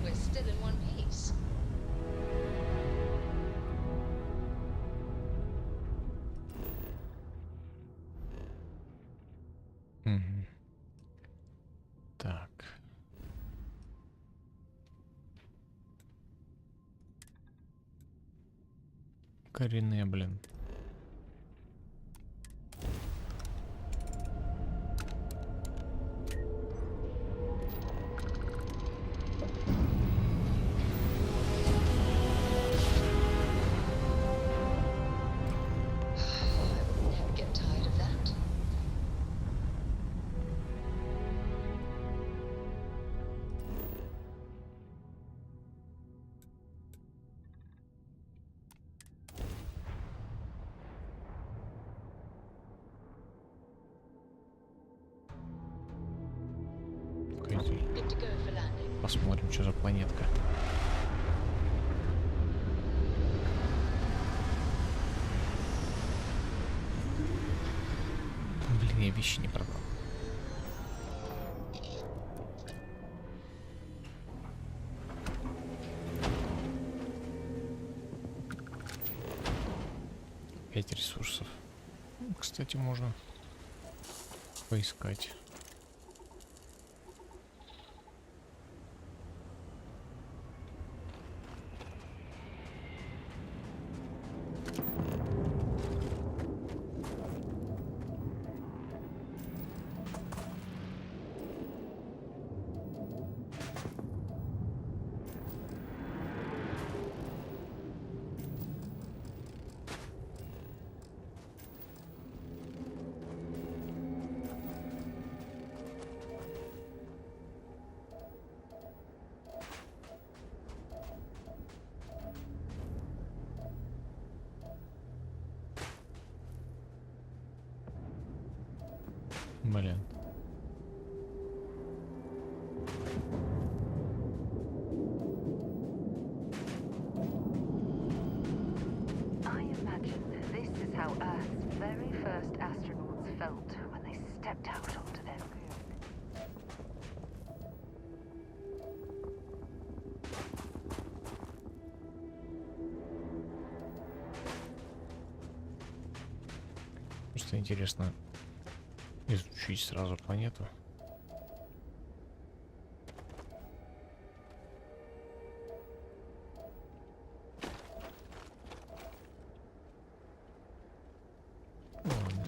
We're still in one piece. Мгм. Так. Коренные, блин. Never get tired of that. Погоди. Good to go for landing. Посмотрим, что за планетка. Блин, я вещи не продал. Пять ресурсов. Ну, кстати, можно поискать. Блин. I imagine this is how Earth's very first astronauts felt when they stepped out onto their moon. Просто интересно изучить сразу планету. Ладно.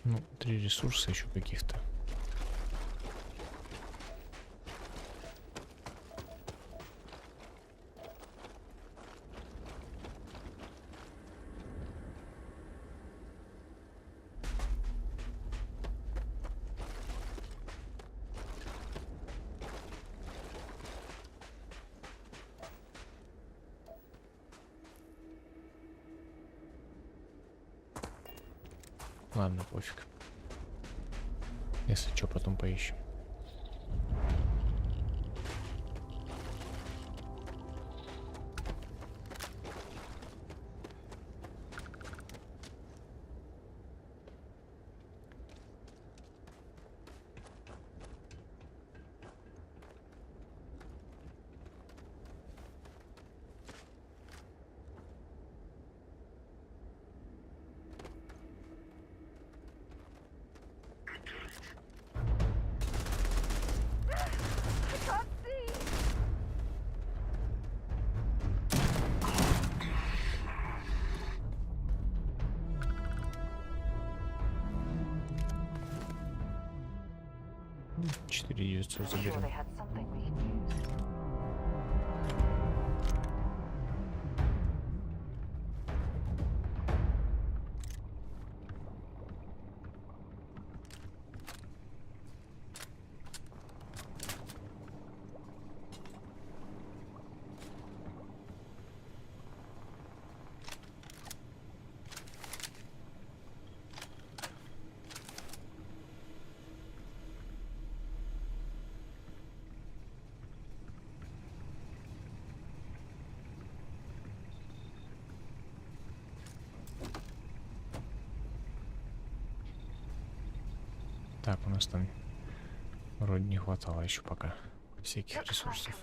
Ну, 3 ресурса еще каких-то. Ладно, пофиг. Если что, потом поищем. Четыре яйца заберем. Так, у нас там вроде не хватало еще пока всяких ресурсов.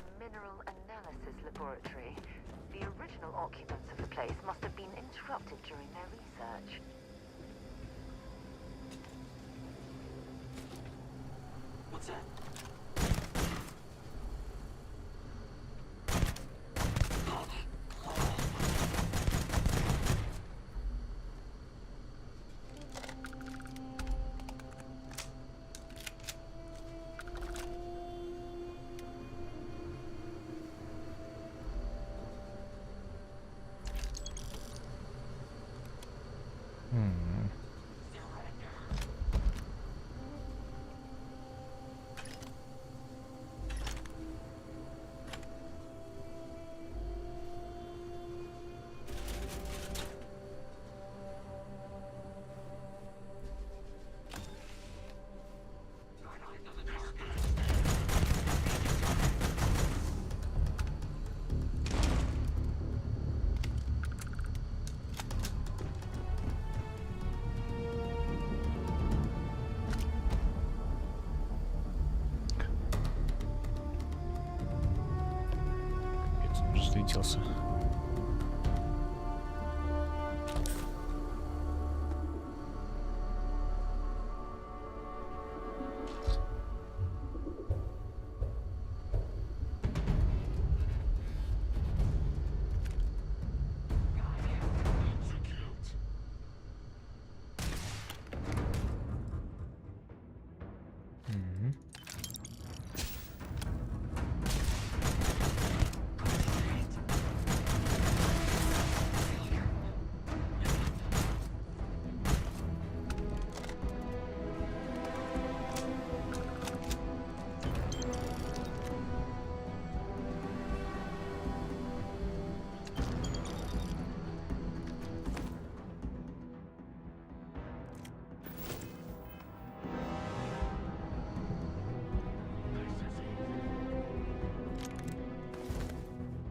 Разлетелся.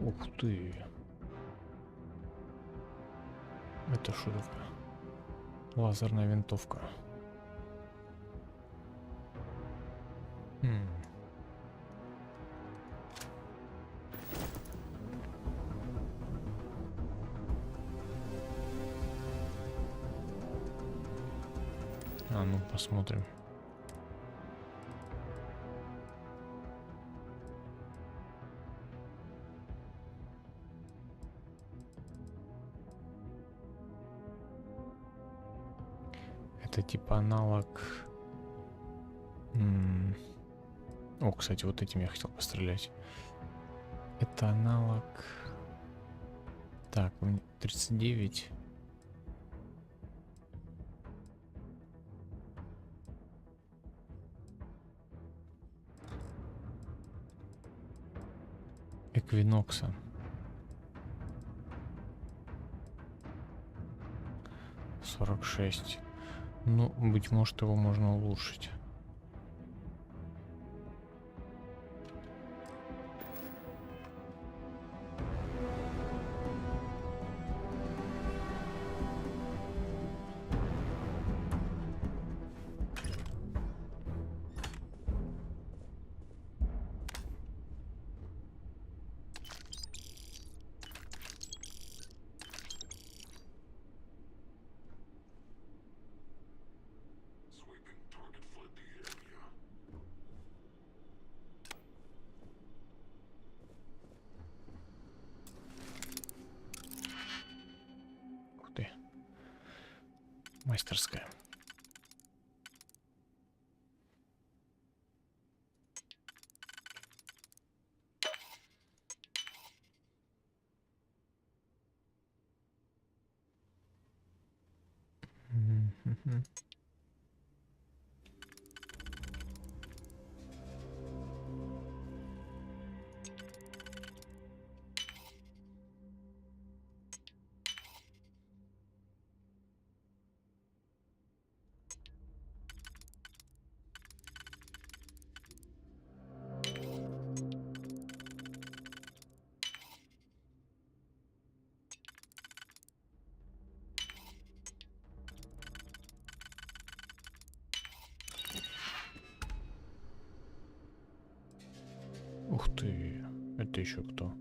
Ух ты. Это что такое? Лазерная винтовка. А ну посмотрим. Это типа аналог... О, кстати, вот этим я хотел пострелять. Это аналог... Так, 39. Эквинокса. 46. Ну, быть может, его можно улучшить. Ух ты. Мастерская. Ух ты, это еще кто?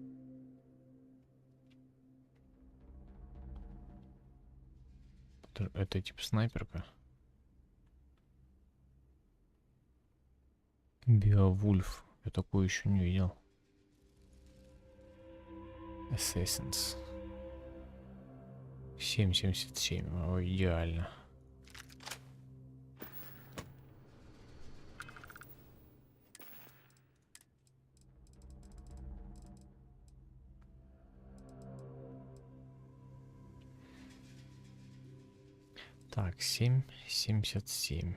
Это типа снайперка? Биовульф. Я такую еще не видел. Assassins. 7,77. О, идеально. Так, 7,77.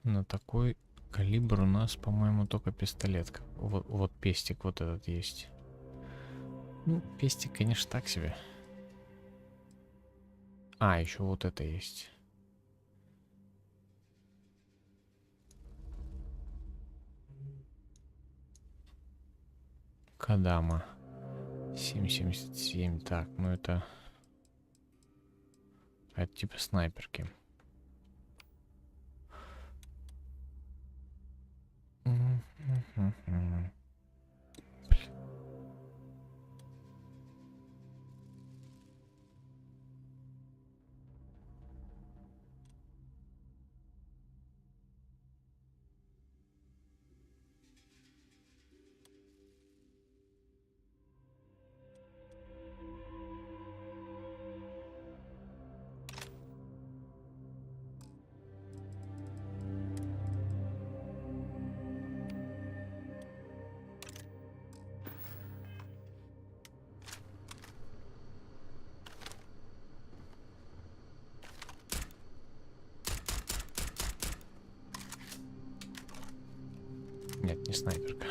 На такой калибр у нас, по-моему, только пистолет. Вот пестик вот этот есть. Ну, пестик, конечно, так себе. А, еще вот это есть. Кадама. 7,77. Так, ну это... Это типа снайперки. Блин. Нет, не снайперка.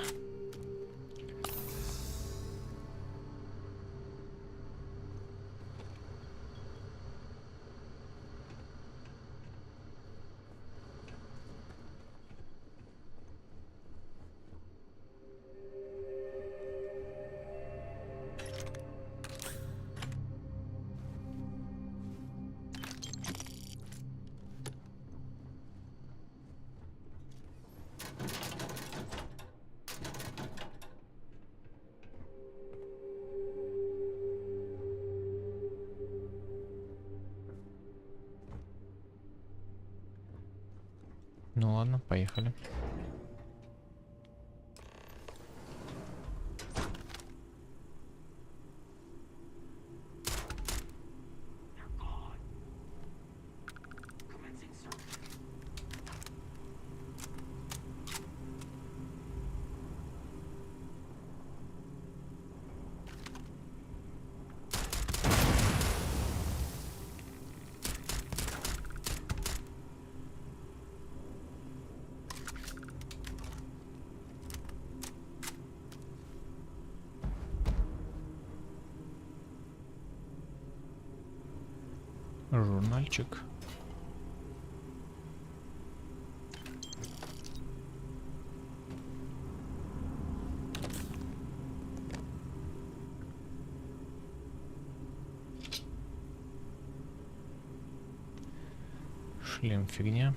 Ну ладно, поехали. Журнальчик. Шлем фигня.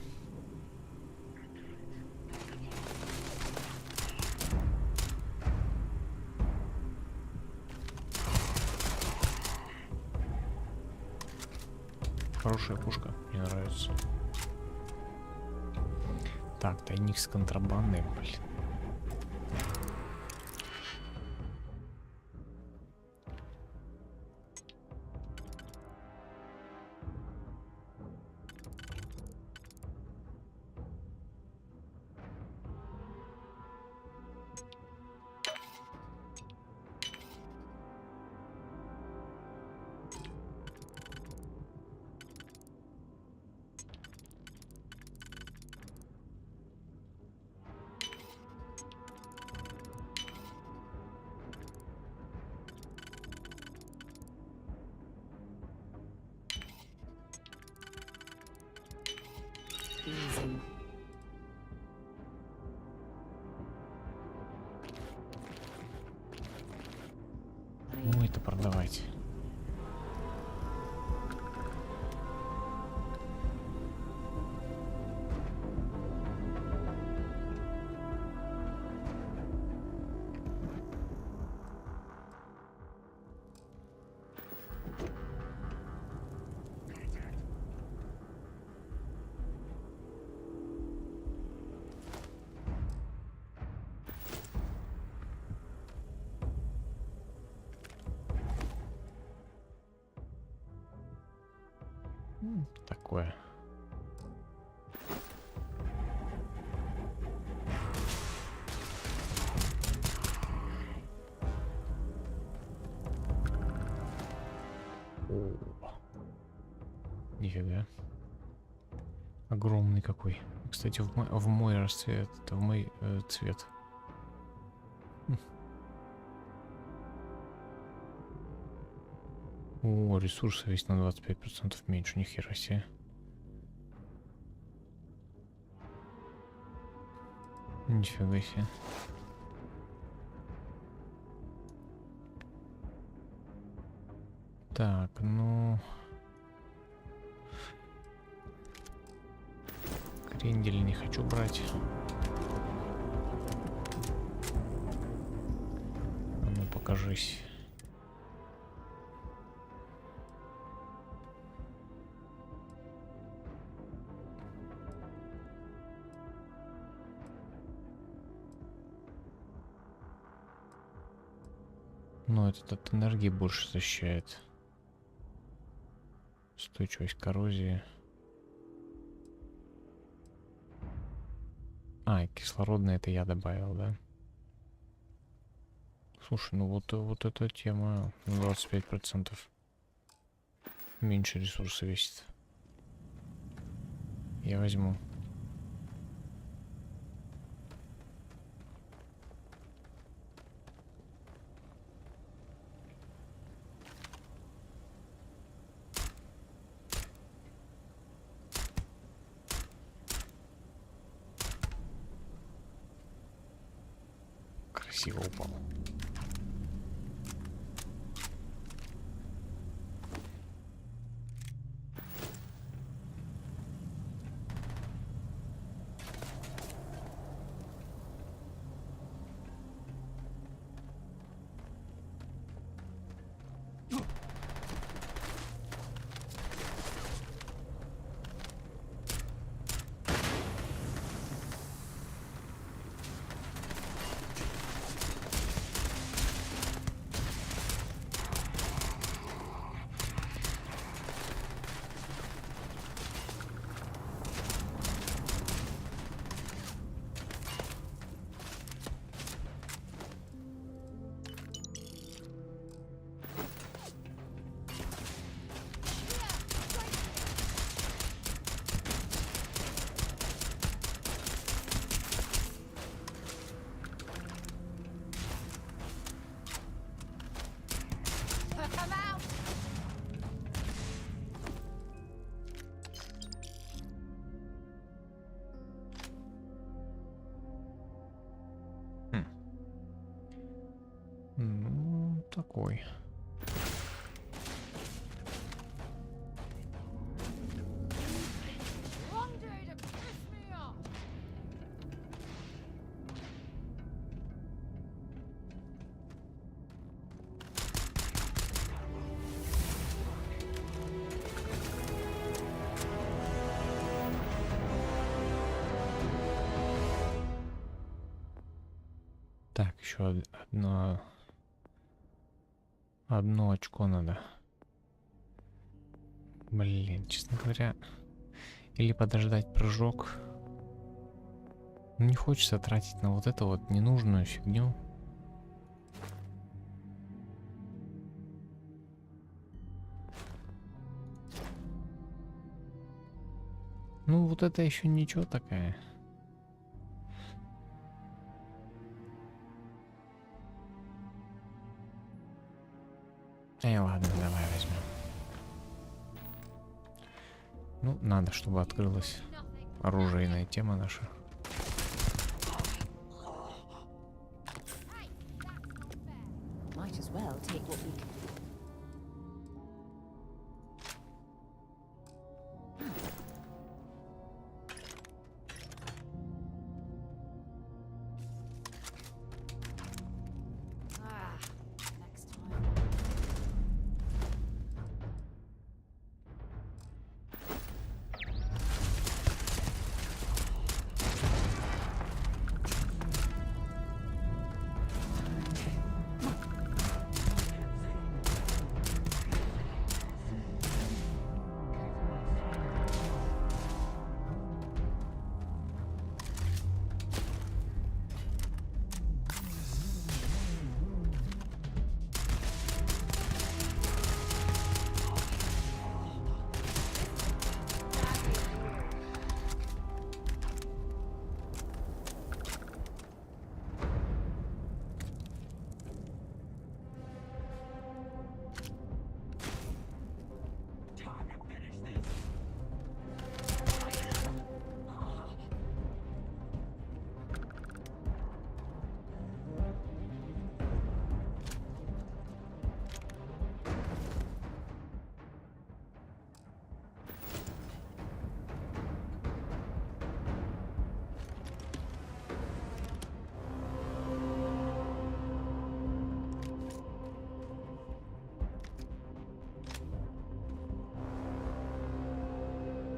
Хорошая пушка, мне нравится. Так, тайник с контрабандой, блин. Ну это продавать. Такое. О, нифига. Огромный какой. Кстати, в мой расцвет, это в мой цвет. О, ресурсы весь на 25% меньше, ни хера себе. Нифига себе. Так, ну... Крендель не хочу брать. А ну, покажись. Но этот от энергии больше защищает. Устойчивость к коррозии. А, и кислородное это я добавил, да? Слушай, ну вот эта тема 25%. Меньше ресурса весит. Я возьму. Красиво упал. Так, еще одно очко надо. Блин, честно говоря, или подождать прыжок. Не хочется тратить на вот эту вот ненужную фигню. Ну, вот это еще ничего такая. Ладно, давай возьмем. Ну, надо, чтобы открылась оружейная тема наша. Might as well take what we can.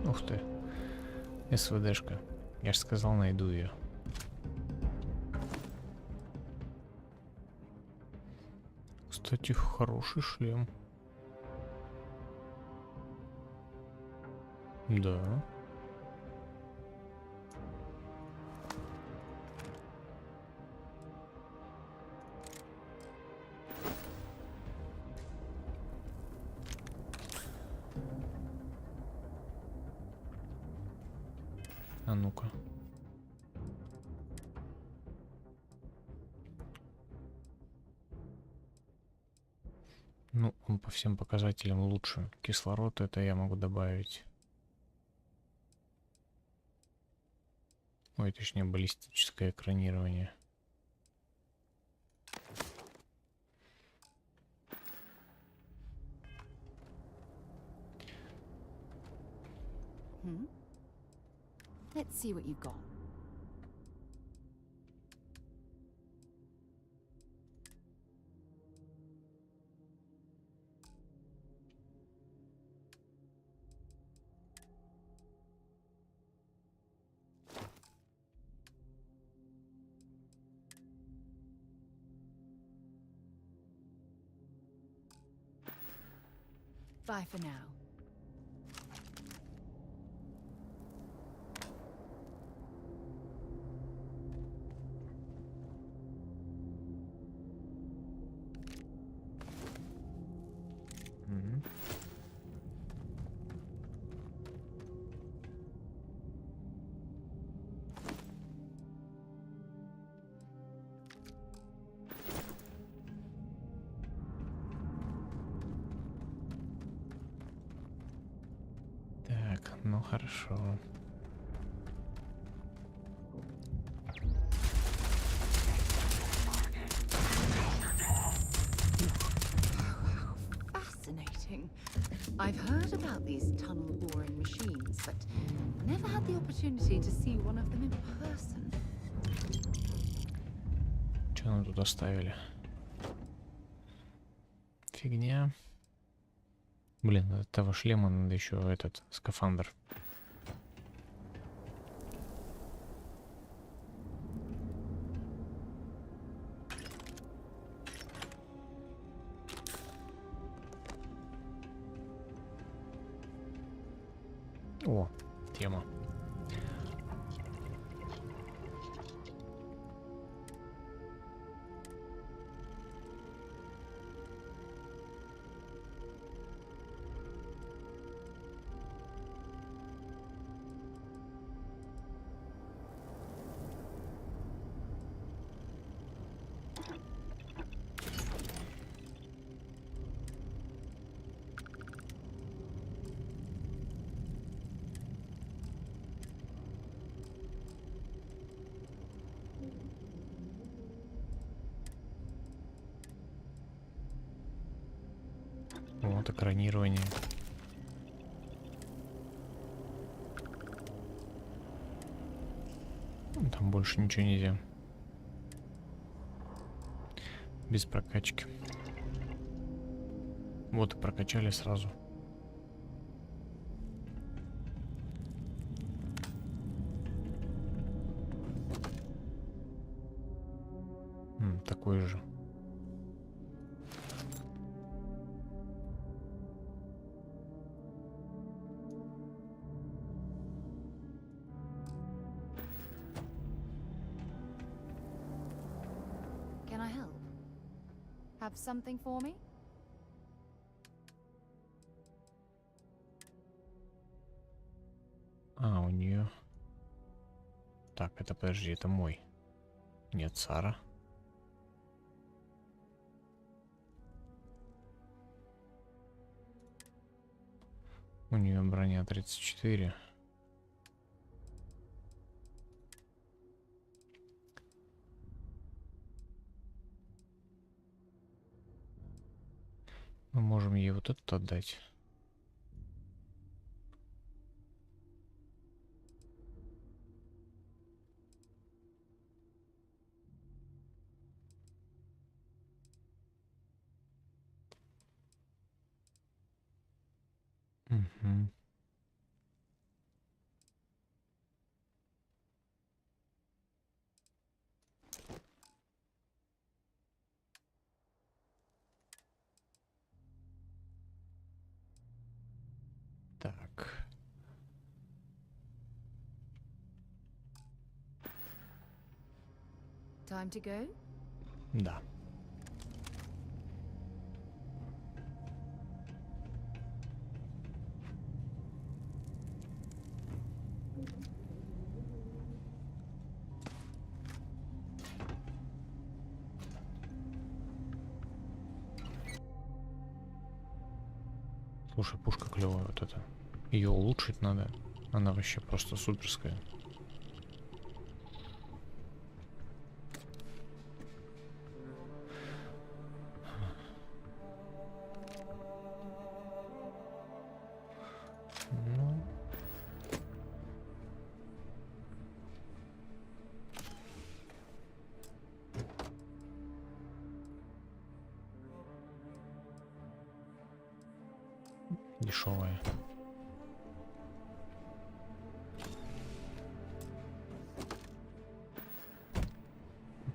Ух ты. СВДшка. Я же сказал, найду ее. Кстати, хороший шлем. Да. А ну-ка. Ну, он по всем показателям лучше. Кислород это я могу добавить. Ой, точнее, баллистическое экранирование. Let's see what you've got. Bye for now. Так, ну хорошо. Fascinating. I've heard about these tunnel boring machines, but never had the opportunity to see one of them in person. Что нам тут оставили? Фигня. Блин, от этого шлема надо еще этот скафандр. О, тема. Вот экранирование. Там больше ничего нельзя. Без прокачки. Вот и прокачали сразу. Такой же. Can I help? Have something for me? А, у нее. Так, это подожди, это мой. Нет, Сара. У нее броня 34. Мы можем ей вот этот отдать. Угу. Так. Time to go? Да. Слушай, пушка клевая вот эта. Ее улучшить надо. Она вообще просто суперская. Ну. Дешевая.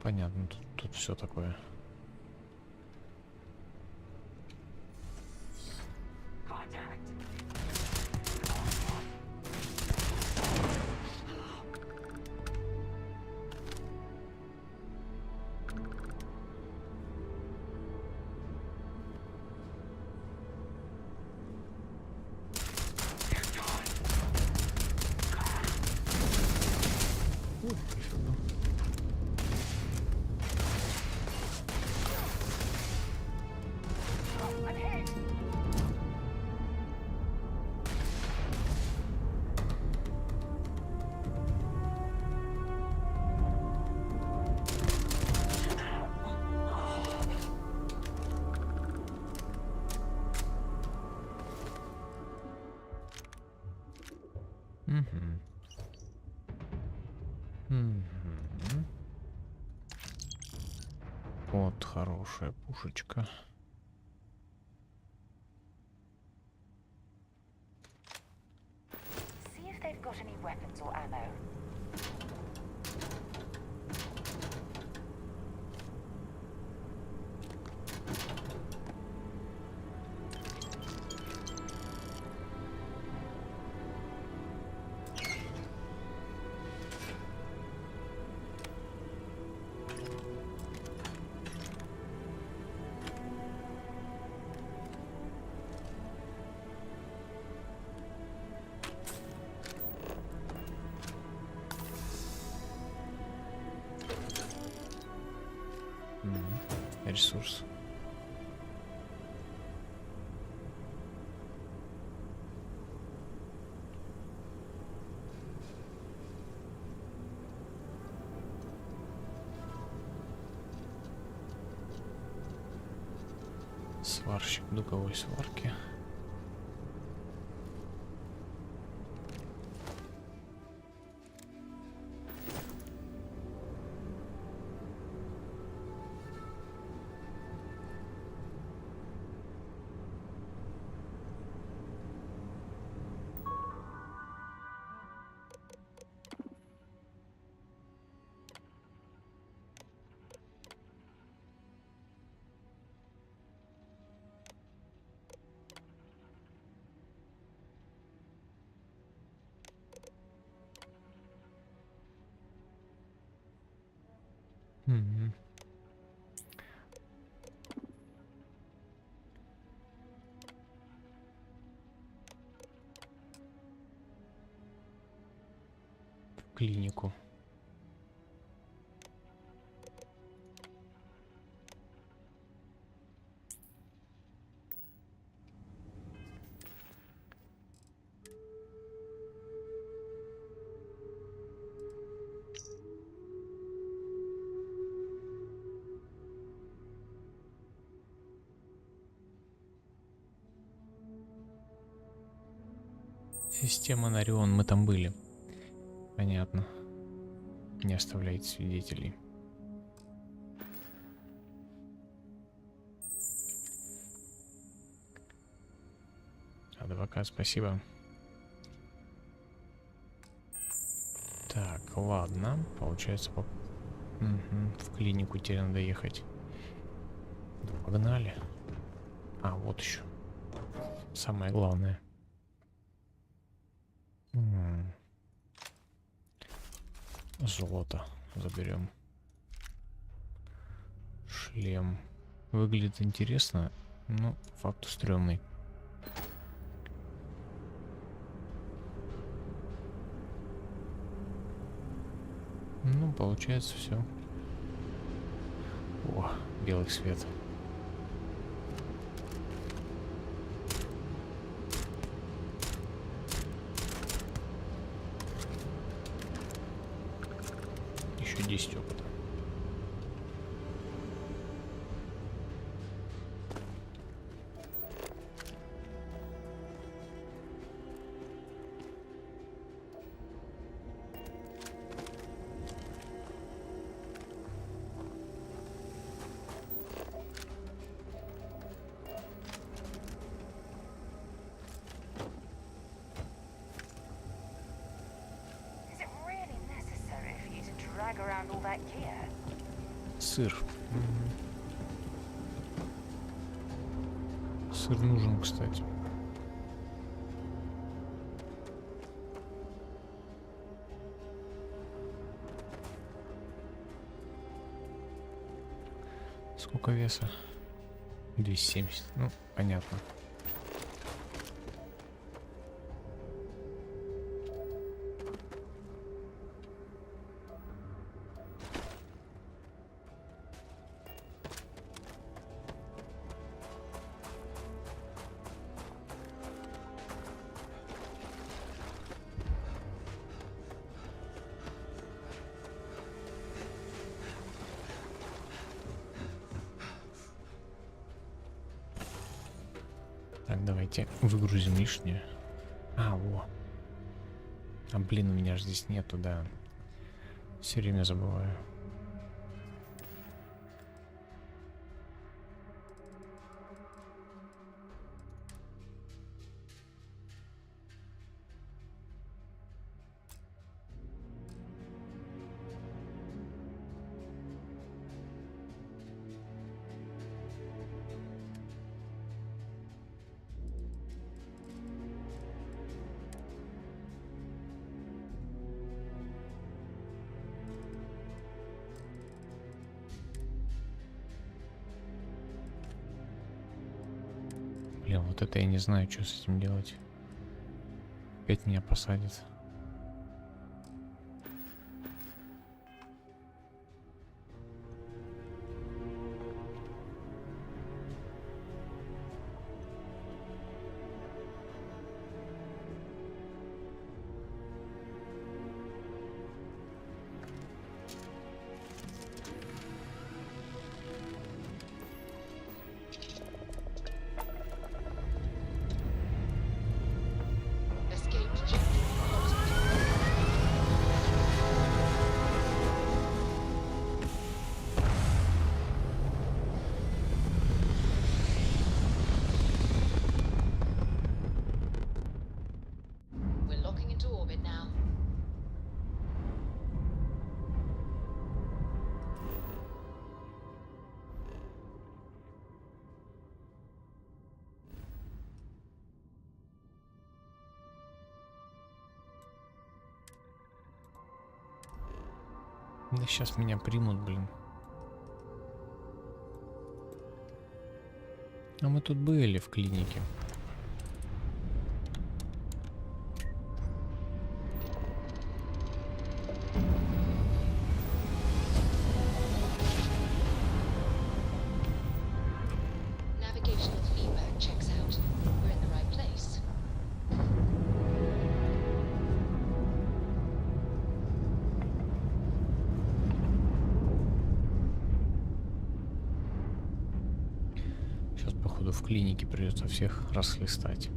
Понятно, тут все такое. Вот хорошая пушечка. See if they've got any weapons or ammo. ресурс. Сварщик дуговой сварки. Мгм. В клинику. Система Нарион, мы там были. Понятно. Не оставляйте свидетелей. Адвокат, спасибо. Так, ладно. Получается, в клинику теперь надо ехать. Да, погнали. А, вот еще. Самое главное. Золото заберем. Шлем. Выглядит интересно, но факт стрёмный. Ну, получается все. О, белый свет. Еще 10 опыта. Сыр. Сыр нужен, кстати. Сколько веса? 270. Ну, понятно. Так, давайте выгрузим лишнее. А, во. А, блин, у меня же здесь нету, да. Все время забываю. Блин, вот это я не знаю, что с этим делать. Опять меня посадят. into orbit now. Да сейчас меня примут, блин. А мы тут были в клинике. Navigational feedback checks out. We're in the right place. Сейчас, походу, в клинике придется всех расхлестать.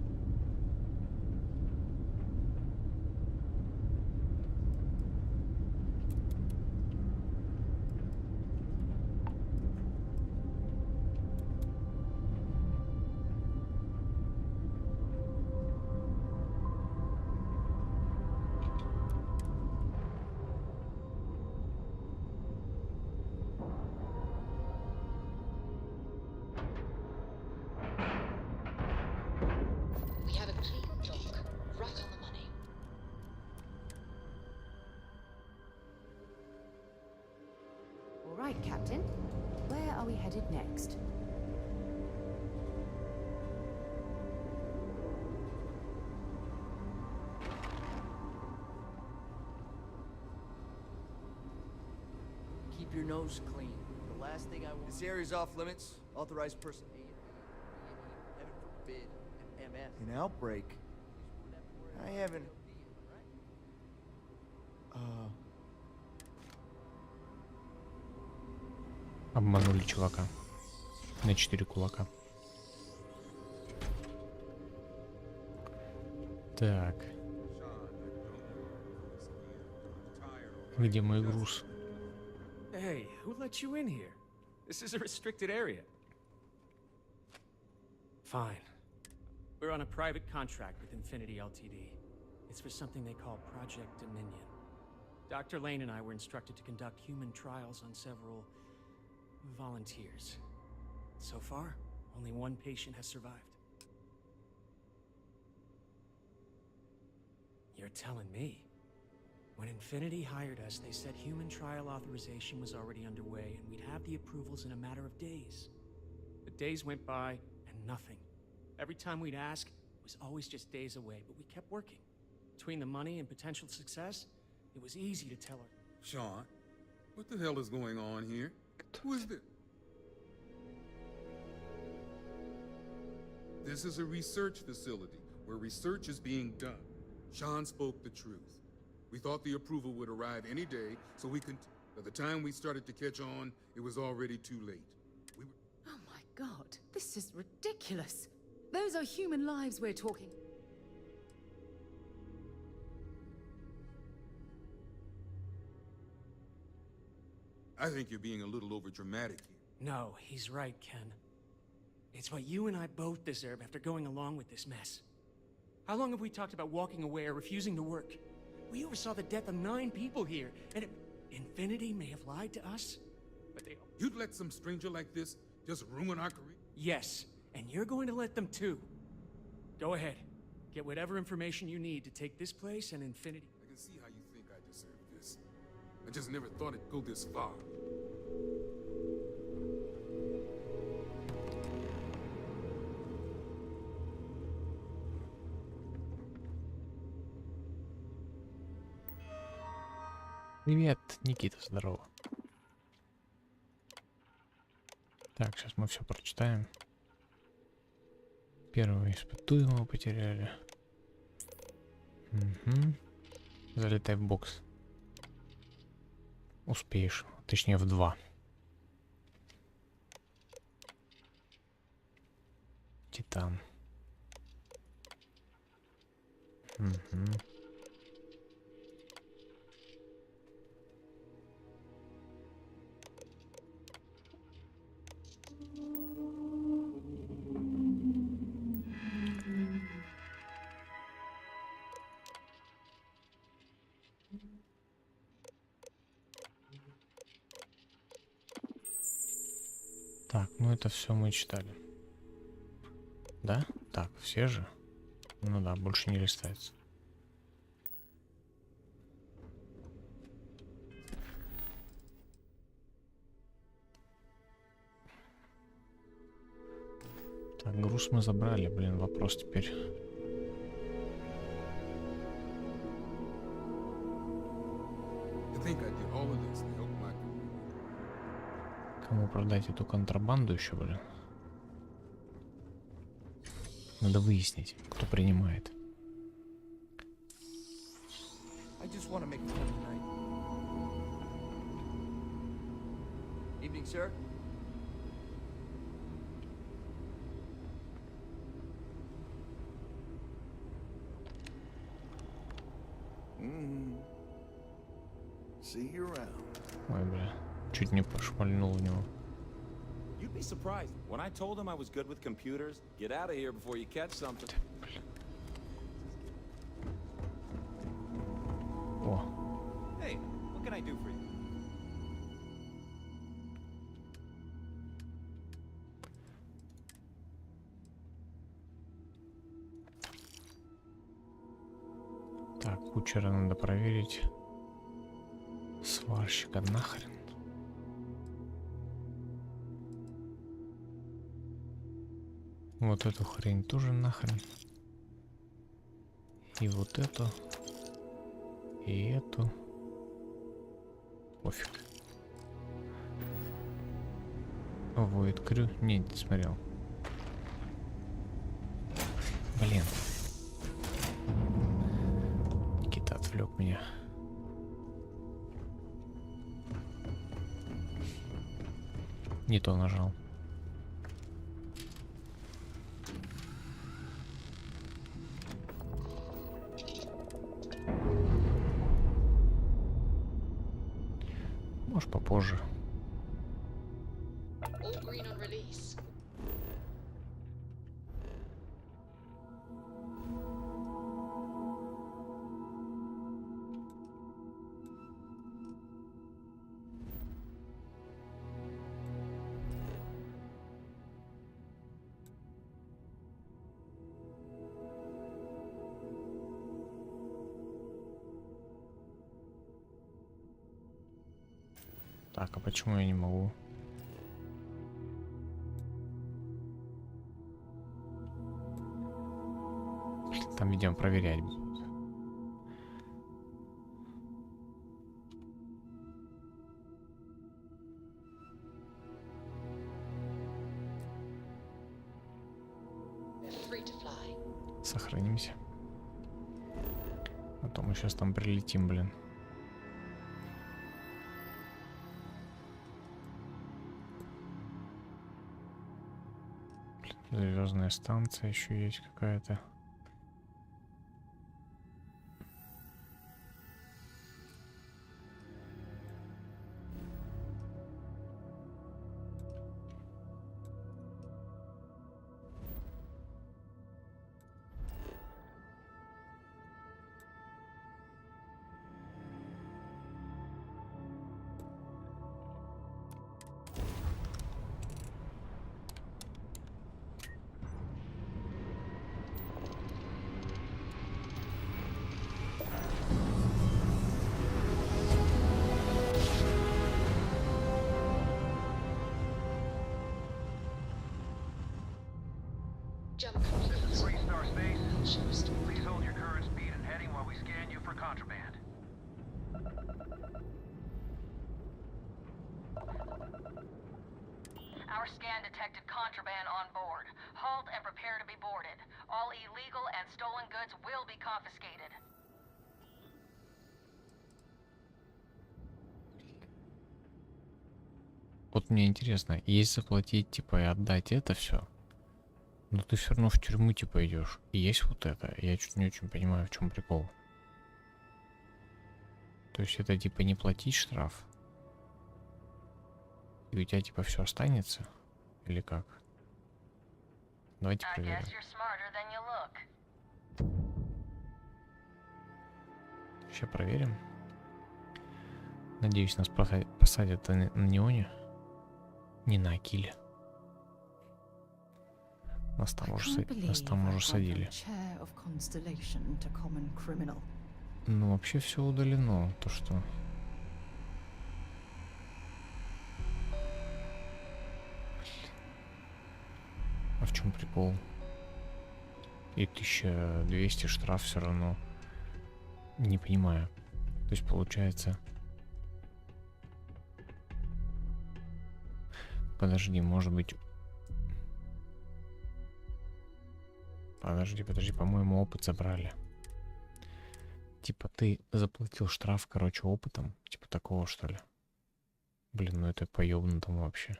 We have a clean dock, right on the money. All right, Captain. Where are we headed next? Keep your nose clean. The last thing I want. This area's off limits. Authorized person A and B, heaven forbid, an MS. An outbreak? I haven't. Обманули чувака. На 4 кулака. Так. Где мой груз? Hey, who let you in here? This is a restricted area. Fine. We're on a private contract with Infinity Ltd. It's for something they call Project Dominion. Dr. Lane and I were instructed to conduct human trials on several volunteers. So far, only one patient has survived. You're telling me? When Infinity hired us, they said human trial authorization was already underway and we'd have the approvals in a matter of days. The days went by and nothing. Every time we'd ask, it was always just days away, but we kept working. Between the money and potential success, it was easy to tell her. Sean, what the hell is going on here? Who is this? This is a research facility where research is being done. Sean spoke the truth. We thought the approval would arrive any day, so we could. By the time we started to catch on, it was already too late. Oh my god, this is ridiculous. Those are human lives we're talking. I think you're being a little overdramatic here. No, he's right, Ken. It's what you and I both deserve after going along with this mess. How long have we talked about walking away or refusing to work? We oversaw the death of 9 people here, and Infinity may have lied to us, but they... You'd let some stranger like this just ruin our career? Yes, and you're going to let them too. Go ahead. Get whatever information you need to take this place and Infinity. I can see how you think I deserve this. I just never thought it'd go this far. Привет, Никита, здорово. Так, сейчас мы все прочитаем. Первого испытуемого потеряли. Угу. Залетай в бокс. Успеешь. Точнее, в 2. Титан. Угу. Так, ну это все мы читали. Да? Так, все же? Ну да, больше не листается. Так, груз мы забрали, блин, вопрос теперь. Кому продать эту контрабанду еще, блин? Надо выяснить, кто принимает. Evening, sir. See you around. Ой, бля, чуть не пошмальнул в него. You'd be surprised. When I told him I was good with computers, get out of here before you catch something. О. Hey, what can I do for you? Так, кучера надо проверить. Сварщика нахрен. Вот эту хрень тоже нахрен. И вот эту. И эту. Пофиг. Void Crew. Не смотрел. Блин. Никита отвлек меня. Не то нажал. Может, попозже. All green on release. Так, а почему я не могу? Там, видимо, проверять будут. Сохранимся. А то мы сейчас там прилетим, блин. Звездная станция еще есть какая-то. Jump complete. 3-star space. Please hold your current speed and heading while we scan you for contraband. Our scan detected contraband on board. Halt and prepare to be boarded. All illegal and stolen goods will be confiscated. Вот мне интересно, есть заплатить, типа, и отдать это все, но ты все равно в тюрьму, типа, идешь. И есть вот это. Я чуть не очень понимаю, в чем прикол. То есть это, типа, не платить штраф. И у тебя, типа, все останется? Или как? Давайте проверим. Сейчас проверим. Надеюсь, нас посадят на неоне. Не на Акиле. Нас там I уже, can't believe нас там I уже went садили. from chair of constellation to common criminal. Ну, вообще все удалено. То, что... А в чем прикол? И 1200 штраф все равно. Не понимаю. То есть получается... Подожди, может быть... Подожди, по-моему, опыт забрали. Типа ты заплатил штраф, короче, опытом. Типа такого, что ли? Блин, ну это по-ёбнутому вообще.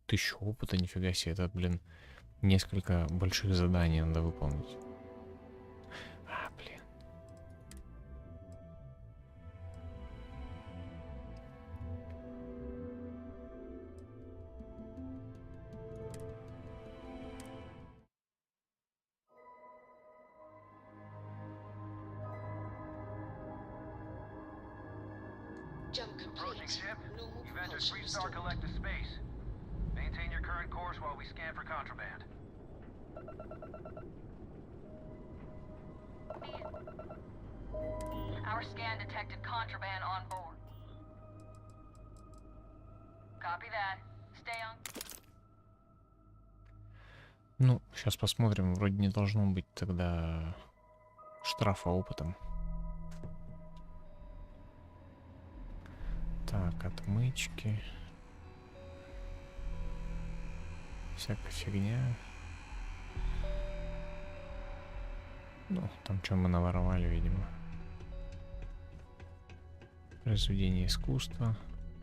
1000 опыта, нифига себе. Это, блин, несколько больших заданий надо выполнить. А, блин. Jump complete. Ship, Normal you've entered propulsion Freestar restored. Collective space. Maintain your current course while we scan for contraband. Our scan detected contraband on board. Copy that. Stay on. Ну, сейчас посмотрим. Вроде не должно быть тогда штрафа опытом. Так, отмычки. Всякая фигня. Ну, там что мы наворовали, видимо. Произведение искусства.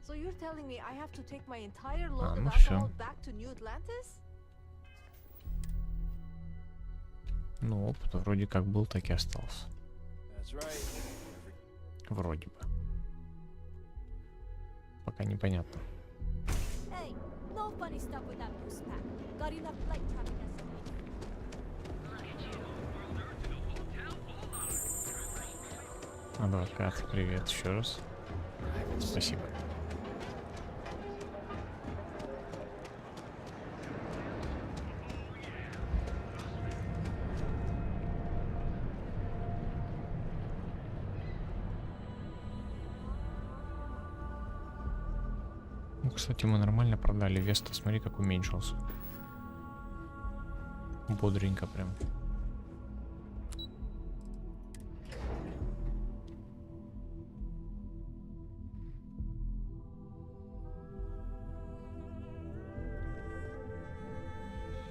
So you're telling me I have to take my entire А, load ну of все. alcohol back to New Atlantis? Ну, опыт вроде как был, так и остался. That's right. Вроде бы. Пока непонятно. Hey, no funny stuff with that boost pack. Got enough flight traffic estimated. Адвокат, привет еще раз. Спасибо. Ну, кстати, мы нормально продали. Веста, смотри, как уменьшился. Бодренько прям.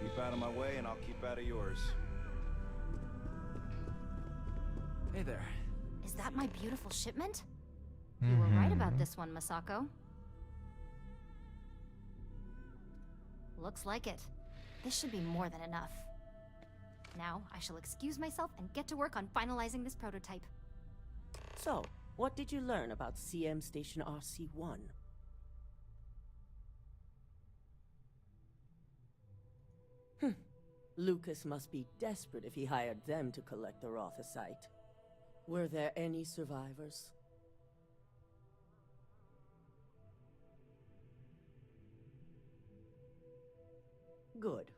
Keep out of my way and I'll keep out of yours. Hey there. Is that my beautiful shipment? You were right about this one, Masako. Looks like it. This should be more than enough. Now, I shall excuse myself and get to work on finalizing this prototype. So, what did you learn about CM Station RC-1? Lucas must be desperate if he hired them to collect the Rothosite. Were there any survivors? Good.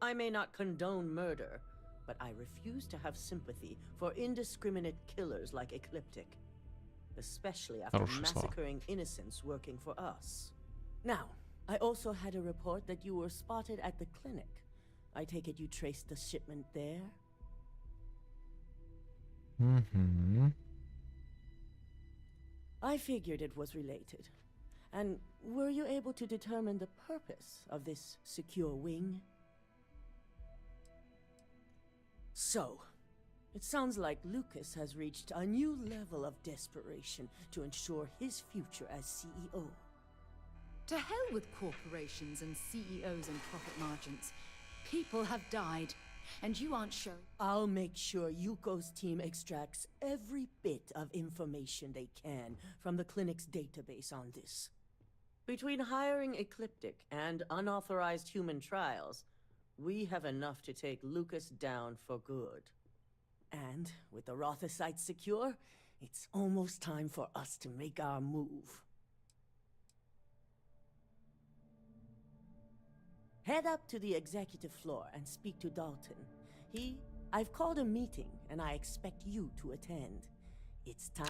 I may not condone murder, but I refuse to have sympathy for indiscriminate killers like Ecliptic. Especially after Хорошие слова. massacring innocents working for us. Now, I also had a report that you were spotted at the clinic. I take it you traced the shipment there? I figured it was related. And were you able to determine the purpose of this secure wing? So, it sounds like Lucas has reached a new level of desperation to ensure his future as CEO. To hell with corporations and CEOs and profit margins. People have died, and you aren't showing. I'll make sure Yuko's team extracts every bit of information they can from the clinic's database on this. Between hiring Ecliptic and unauthorized human trials, we have enough to take Lucas down for good. And with the Rothosite secure, it's almost time for us to make our move. Head up to the executive floor and speak to Dalton. I've called a meeting, and I expect you to attend. It's time.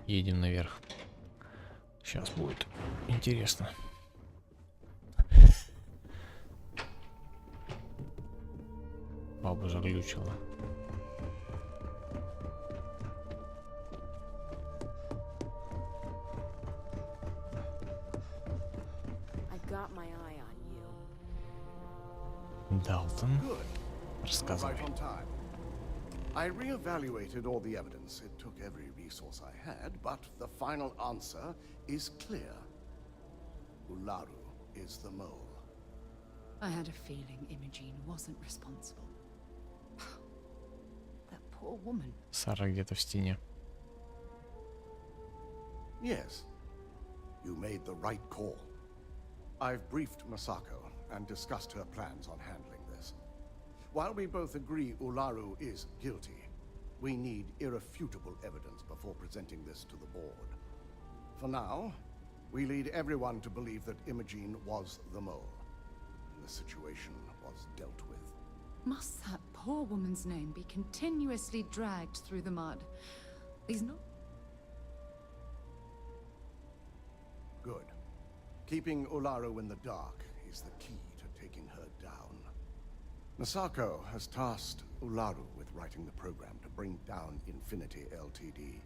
Едем наверх. Сейчас будет интересно. Бабу заглючила. Далтон, рассказывай. Right on time. I re-evaluated all the evidence. It took every resource I had, but the final answer is clear. Ularu is the mole. I had a feeling Imogene wasn't responsible. That poor woman. Сара где-то в стене. Yes, you made the right call. I've briefed Masako and discussed her plans on handling this. While we both agree Ularu is guilty, we need irrefutable evidence before presenting this to the board. For now, we lead everyone to believe that Imogene was the mole. And the situation was dealt with. Must that poor woman's name be continuously dragged through the mud? These no... Good. Keeping Ularu in the dark is the key to taking her down. Masako has tasked Ularu with writing the program to bring down Infinity Ltd.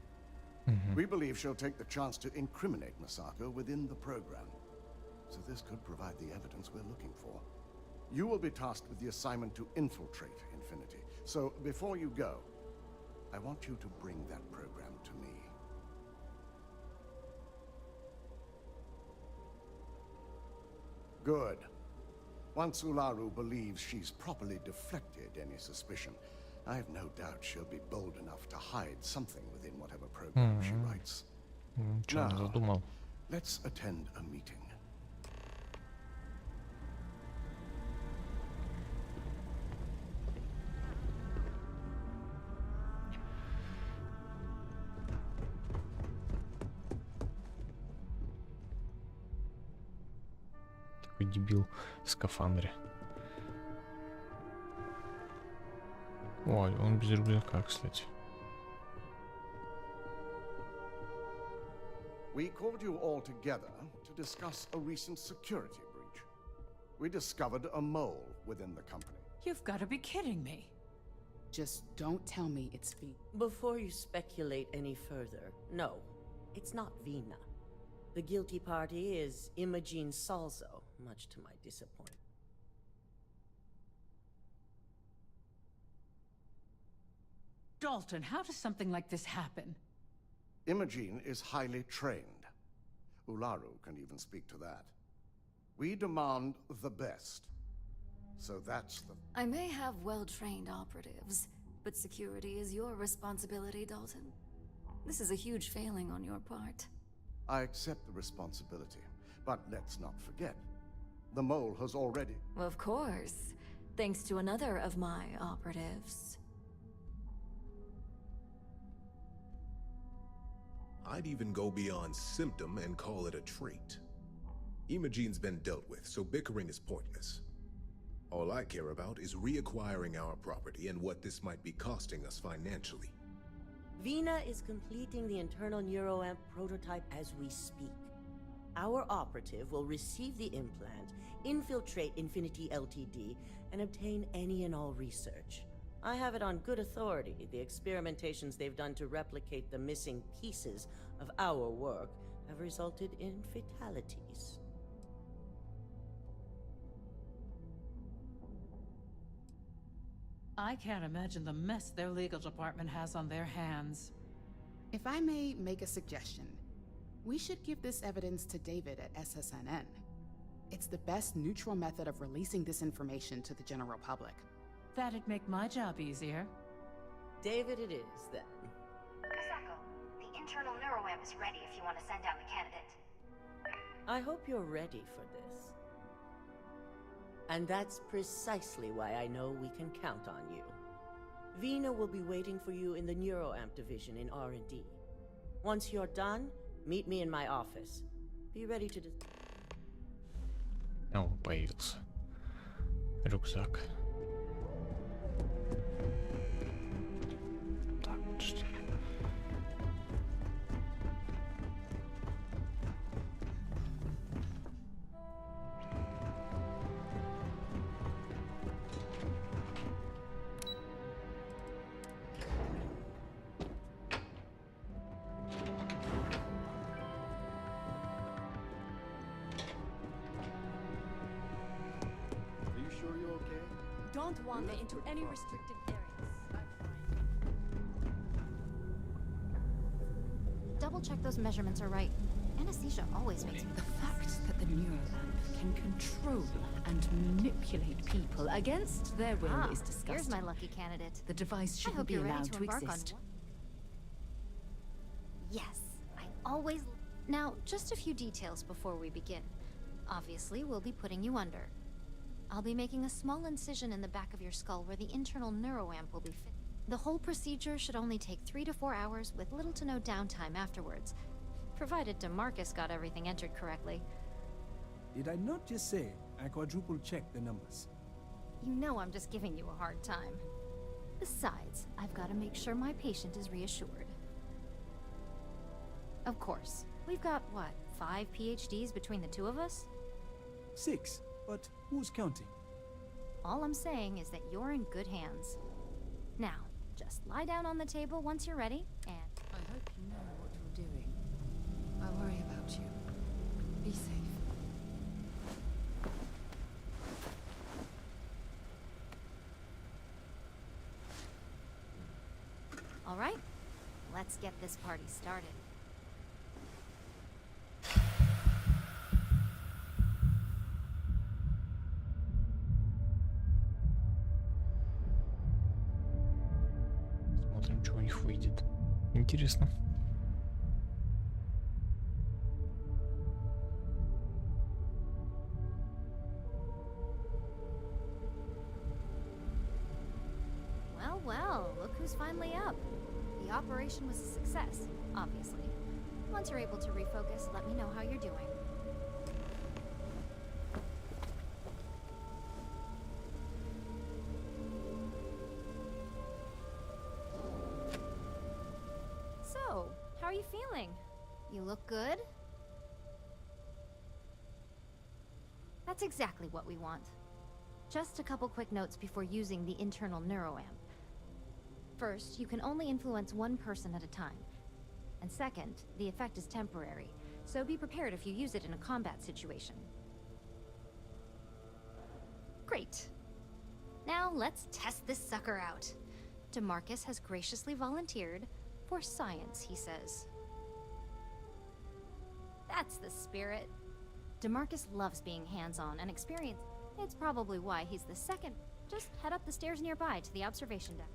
We believe she'll take the chance to incriminate Masako within the program. So this could provide the evidence we're looking for. You will be tasked with the assignment to infiltrate Infinity. So before you go, I want you to bring that program to me. Good. Once Ularu believes she's properly deflected any suspicion, I have no doubt she'll be bold enough to hide something within whatever program she writes. Now, let's attend a meeting. Такой дебил в скафандре. Ой, он без рюкзака, кстати. We called you all together to discuss a recent security breach. We discovered a mole within the company. You've got to be kidding me. Just don't tell me it's Vina. Before you speculate any further, no, it's not Vina. The guilty party is Imogene Salzo, much to my disappointment. Dalton, how does something like this happen? Imogene is highly trained. Ularu can even speak to that. We demand the best. So that's the... I may have well-trained operatives, but security is your responsibility, Dalton. This is a huge failing on your part. I accept the responsibility, but let's not forget. The mole has already... Of course. Thanks to another of my operatives. I'd even go beyond symptom and call it a trait. Imogene's been dealt with, so bickering is pointless. All I care about is reacquiring our property and what this might be costing us financially. Vina is completing the internal neuroamp prototype as we speak. Our operative will receive the implant, infiltrate Infinity Ltd, and obtain any and all research. I have it on good authority. The experimentations they've done to replicate the missing pieces of our work have resulted in fatalities. I can't imagine the mess their legal department has on their hands. If I may make a suggestion, we should give this evidence to David at SSNN. It's the best neutral method of releasing this information to the general public. That'd make my job easier. David it is, then. Masako, the internal neuroamp is ready if you want to send down the candidate. I hope you're ready for this. And that's precisely why I know we can count on you. Vina will be waiting for you in the neuroamp division in R&D. Once you're done, meet me in my office. Be ready to... О, появился. Рюкзак. Так, подожди. Don't wander into any restricted areas. Double check those measurements are right. Anesthesia always makes me... The fact that the neuroamp can control and manipulate people against their will is disgusting. Here's my lucky candidate. The device I shouldn't hope be you're ready allowed to to embark on exist. one. Yes, I always... Now, just a few details before we begin. Obviously, we'll be putting you under. I'll be making a small incision in the back of your skull where the internal neuroamp will be fit. The whole procedure should only take 3 to 4 hours with little to no downtime afterwards, provided DeMarcus got everything entered correctly. Did I not just say I quadruple-checked the numbers? You know I'm just giving you a hard time. Besides, I've got to make sure my patient is reassured. Of course, we've got, what, 5 PhDs between the two of us? 6, but who's counting? All I'm saying is that you're in good hands. Now, just lie down on the table once you're ready, and... I hope you know what you're doing. I worry about you. Be safe. All right, let's get this party started. Смотрим, что у них выйдет. Интересно. Well, well, look who's finally up. The operation was a success, obviously. Once you're able to refocus, let me know how you're doing. So, how are you feeling? You look good? That's exactly what we want. Just a couple quick notes before using the internal neuroamp. First, you can only influence one person at a time. And second, the effect is temporary, so be prepared if you use it in a combat situation. Great. Now let's test this sucker out. DeMarcus has graciously volunteered for science, he says. That's the spirit. DeMarcus loves being hands-on and experienced. It's probably why he's the second. Just head up the stairs nearby to the observation deck.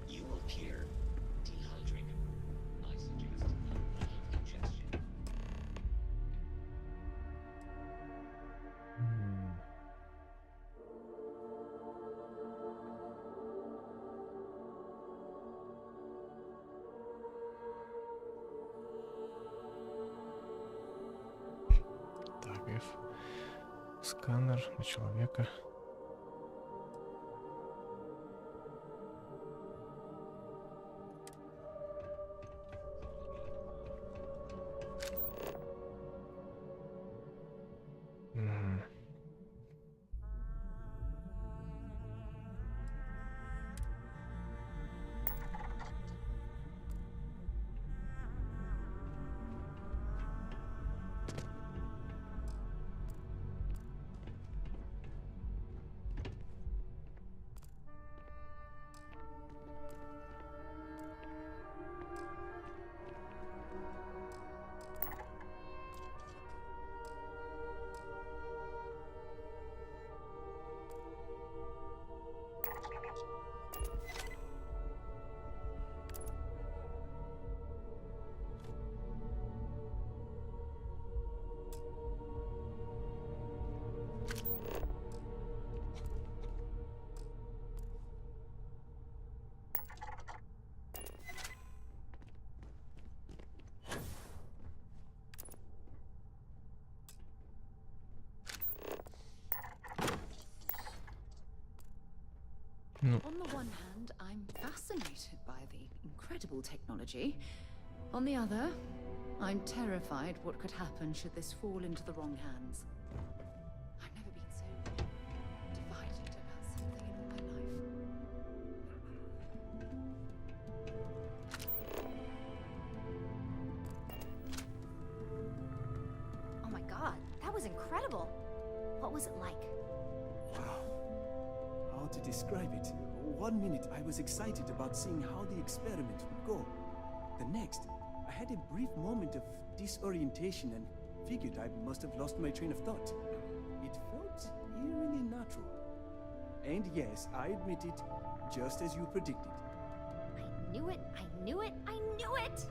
You appear dehydrated. I suggest a little congestion. Так, F. Сканер на человека. Мгм. excited by the incredible technology. On the other, I'm terrified what could happen should this fall into the wrong hands. I've never been so divided about something in all my life. Oh my god, that was incredible. What was it like? Wow. How to describe it? 1 minute I was excited about seeing how the experiment would go. The next, I had a brief moment of disorientation and figured I must have lost my train of thought. It felt eerily natural. And yes, I admit it, just as you predicted. I knew it, I knew it, I knew it!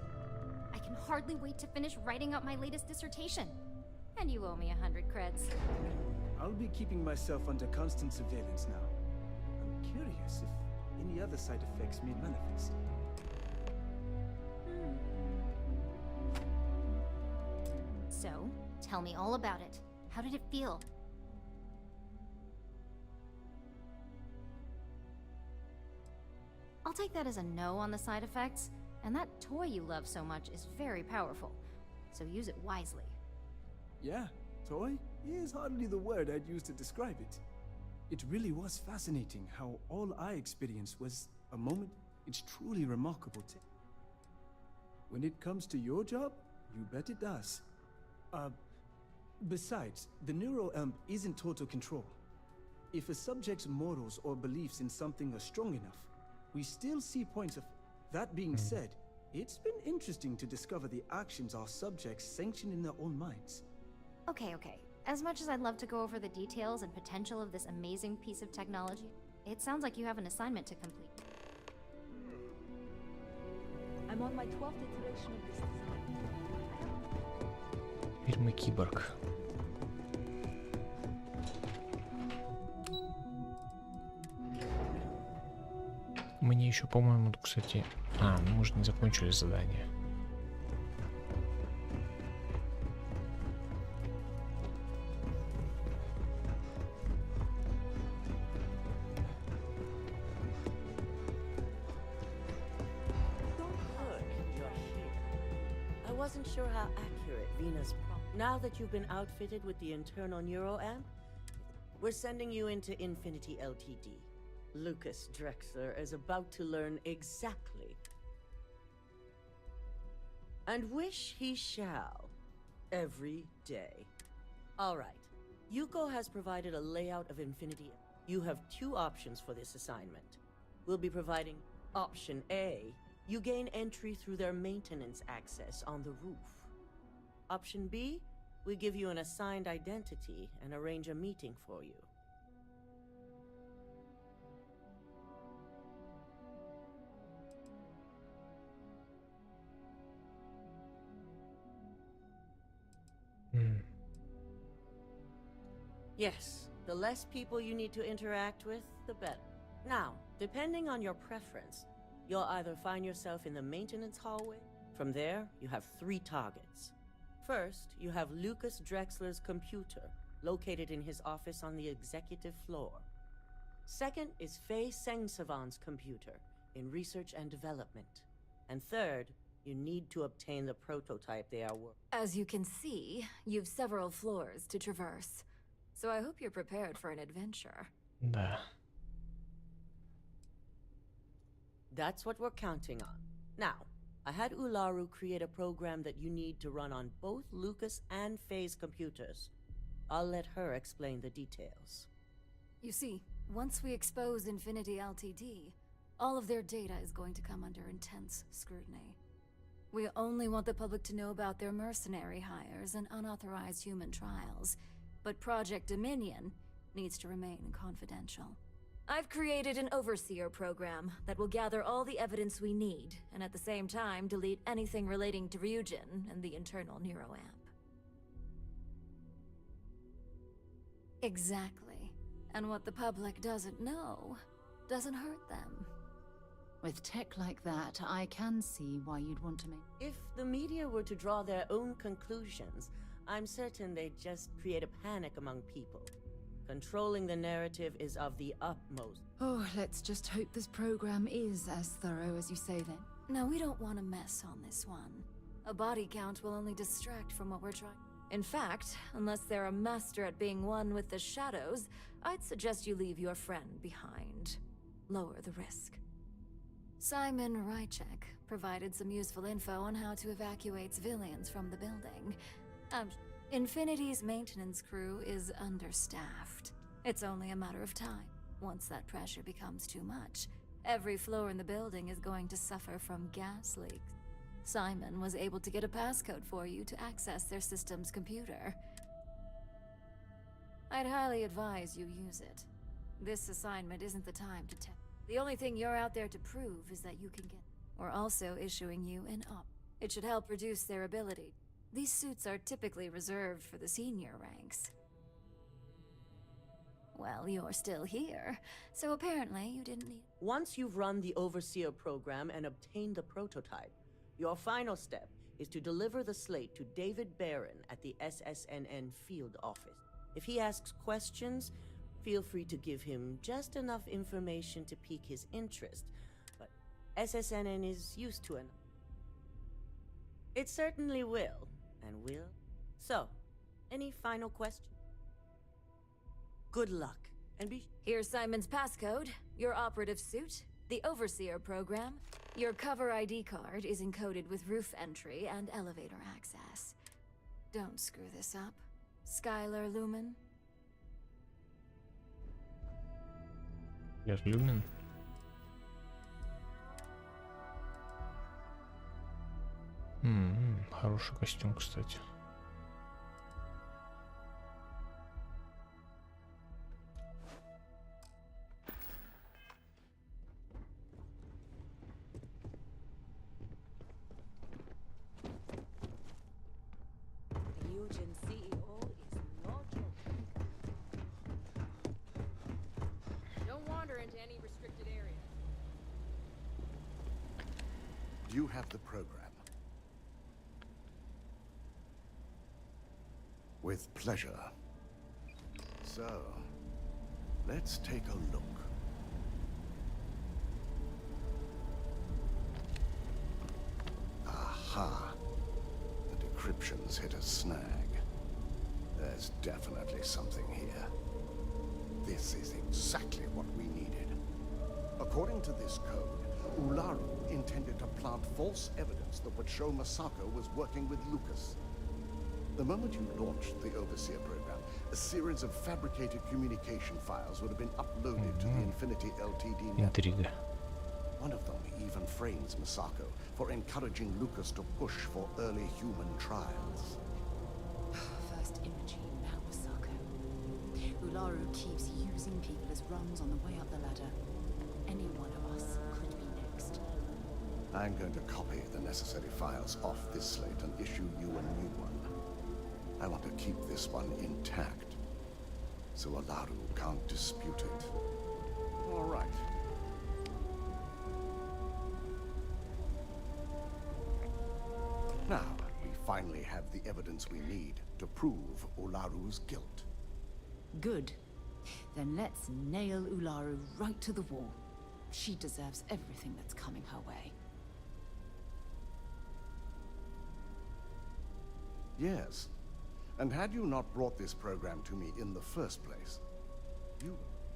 I can hardly wait to finish writing up my latest dissertation. And you owe me 100 creds. I'll be keeping myself under constant surveillance now. I'm curious if any other side effects may manifest. So, tell me all about it. How did it feel? I'll take that as a no on the side effects, and that toy you love so much is very powerful, so use it wisely. Yeah, toy is hardly the word I'd use to describe it. It really was fascinating how all I experienced was a moment. It's truly remarkable. When it comes to your job, you bet it does. Besides, the neuroamp is in total control. If a subject's morals or beliefs in something are strong enough, we still see points of... That being said, it's been interesting to discover the actions our subjects sanction in their own minds. Okay. As much as I'd love to go over the details and potential of this amazing piece of technology, it sounds like you have an assignment to complete. I'm on my 12th iteration of this design. Фирмы Киборг. Мне еще, по-моему, кстати... мы же не закончили задание. I wasn't sure how accurate Vina's Now that you've been outfitted with the internal neuroamp, we're sending you into Infinity Ltd. Lucas Drexler is about to learn exactly. And wish he shall. Every day. Alright. Yuko has provided a layout of Infinity. You have 2 options for this assignment. We'll be providing Option A. You gain entry through their maintenance access on the roof. Option B, we give you an assigned identity and arrange a meeting for you. Yes, the less people you need to interact with, the better. Now, depending on your preference, you'll either find yourself in the maintenance hallway. From there, you have 3 targets. First, you have Lucas Drexler's computer, located in his office on the executive floor. Second is Faye Sengsavan's computer, in research and development. And third, you need to obtain the prototype they are working. As you can see, you've several floors to traverse. So I hope you're prepared for an adventure. Да. That's what we're counting on. Now, I had Ularu create a program that you need to run on both Lucas and Faye's computers. I'll let her explain the details. You see, once we expose Infinity Ltd, all of their data is going to come under intense scrutiny. We only want the public to know about their mercenary hires and unauthorized human trials, but Project Dominion needs to remain confidential. I've created an overseer program that will gather all the evidence we need, and at the same time delete anything relating to Ryujin and the internal neuroamp. Exactly. And what the public doesn't know doesn't hurt them. With tech like that, I can see why you'd want to make... If the media were to draw their own conclusions, I'm certain they'd just create a panic among people. Controlling the narrative is of the utmost. Oh, let's just hope this program is as thorough as you say then. No, we don't want to mess on this one. A body count will only distract from what we're trying. In fact, unless they're a master at being one with the shadows, I'd suggest you leave your friend behind. Lower the risk. Simon Rychek provided some useful info on how to evacuate civilians from the building. Infinity's maintenance crew is understaffed. It's only a matter of time. Once that pressure becomes too much, every floor in the building is going to suffer from gas leaks. Simon was able to get a passcode for you to access their system's computer. I'd highly advise you use it. This assignment isn't the time to test. The only thing you're out there to prove is that you can get. We're also issuing you an up. It should help reduce their ability. These suits are typically reserved for the senior ranks. Well, you're still here, so apparently you didn't need... Once you've run the Overseer program and obtained the prototype, your final step is to deliver the slate to David Barron at the SSNN field office. If he asks questions, feel free to give him just enough information to pique his interest, but SSNN is used to it. It certainly will, and will. So, any final questions? Good luck, and be... Here's Simon's passcode, your operative suit, the Overseer program. Your cover ID card is encoded with roof entry and elevator access. Don't screw this up. Skylar Lumen? Yes, Lumen. Хороший костюм, кстати. You have the program. With pleasure. So, let's take a look. Aha. The decryption's hit a snag. There's definitely something here. This is exactly what we needed. According to this code, Ularu intended to plant false evidence that would show Masako was working with Lucas. The moment you launched the Overseer program, a series of fabricated communication files would have been uploaded to the Infinity LTD network. One of them even frames Masako for encouraging Lucas to push for early human trials. First Imogene, now Masako. Ularu keeps using people as rungs on the way up the ladder. Any one of us could be next. I'm going to copy the necessary files off this slate and issue you a new one. I want to keep this one intact, so Ularu can't dispute it. All right. Now, we finally have the evidence we need to prove Ularu's guilt. Good. Then let's nail Ularu right to the wall. She deserves everything that's coming her way. Yes. And had you not brought this program to me in the first place,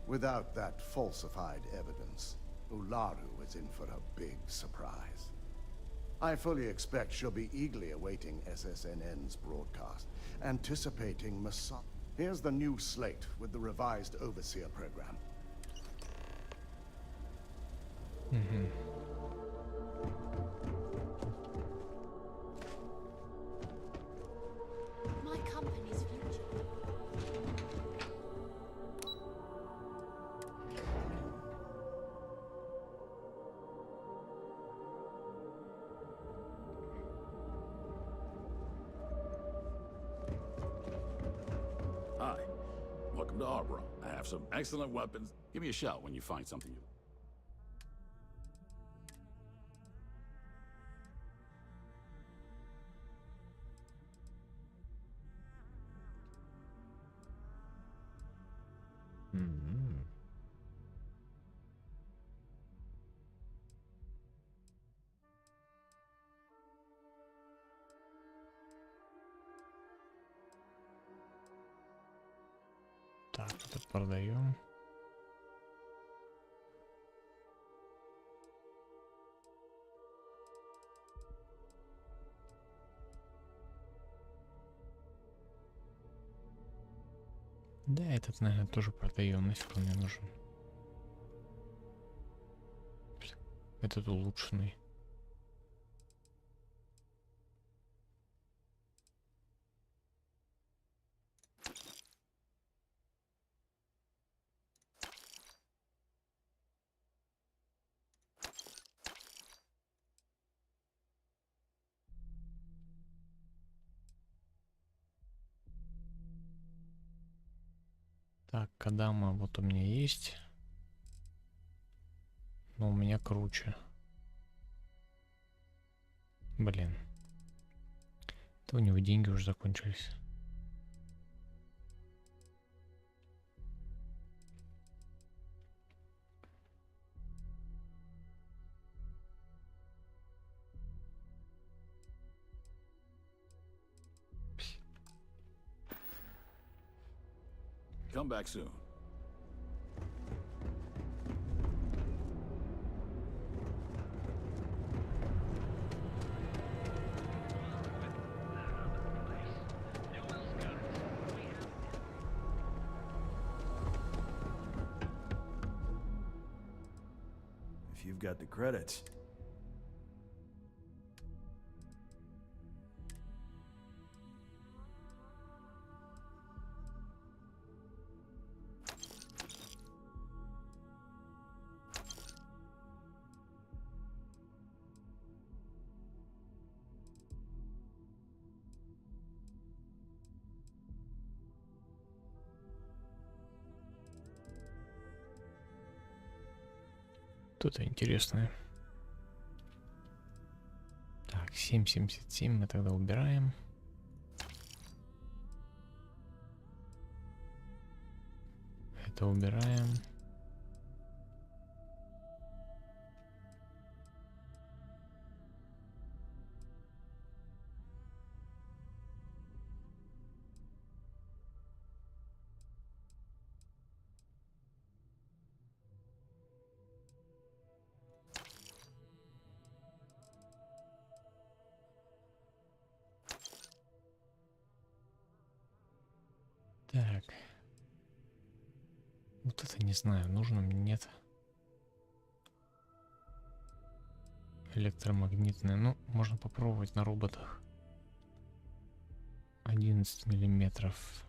without that falsified evidence, Ularu is in for a big surprise. I fully expect she'll be eagerly awaiting SSNN's broadcast, anticipating Masako. Here's the new slate with the revised Overseer program. My company's future. Hi. Welcome to Arbor. I have some excellent weapons. Give me a shout when you find something you... продаем. Да, этот, наверное, тоже продаем. Нафиг он мне нужен. Этот улучшенный. Так, Кадама вот у меня есть. Но у меня круче. Блин. Это у него деньги уже закончились. Come back soon. If you've got the credits. Что-то интересное. Так, 7.77 мы тогда убираем. Это убираем. Так. Вот это не знаю, нужно мне, нет. Электромагнитное. Ну, можно попробовать на роботах. 11 миллиметров.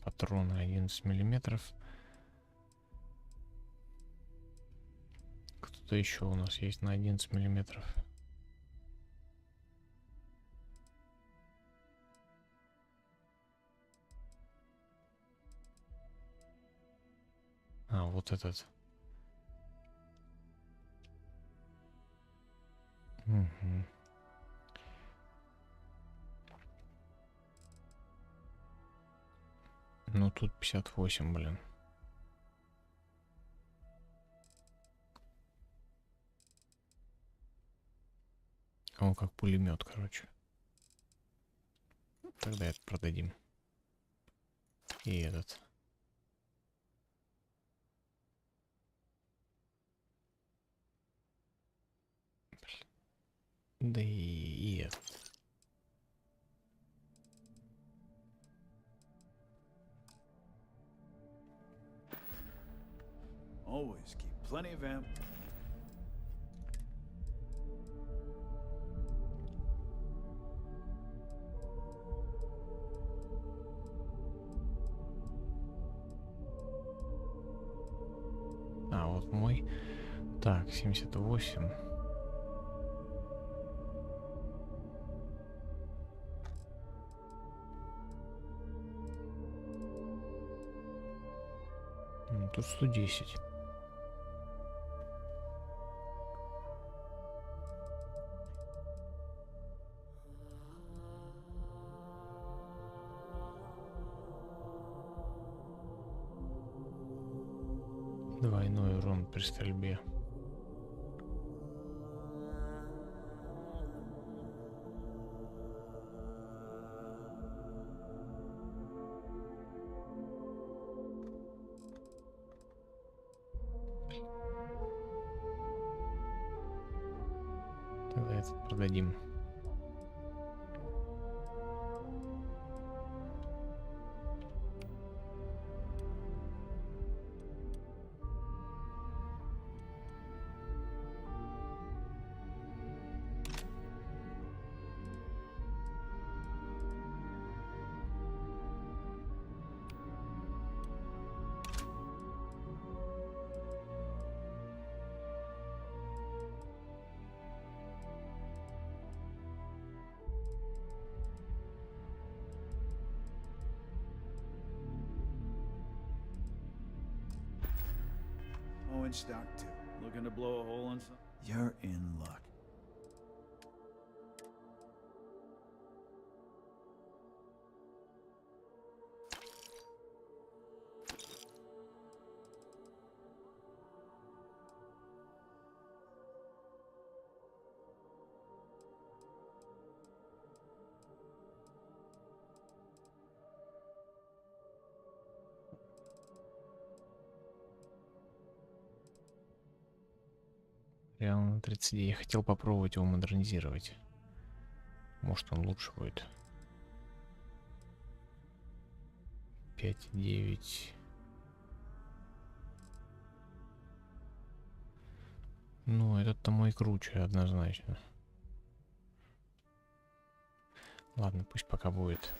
Патроны 11 миллиметров. Кто-то еще у нас есть на 11 миллиметров. А, вот этот. Угу. Ну тут 58, блин. Он как пулемет, короче. Тогда это продадим. И этот. Да и этот. Always keep plenty of ammo. А, вот мой. Так, 78. Тут 110. Двойной урон при стрельбе. этот продадим. Oh, in stock too. Looking to blow a hole in some? You're in luck. Реально на 30. Я хотел попробовать его модернизировать. Может, он лучше будет. 5,9. Ну, этот-то мой круче, однозначно. Ладно, пусть пока будет.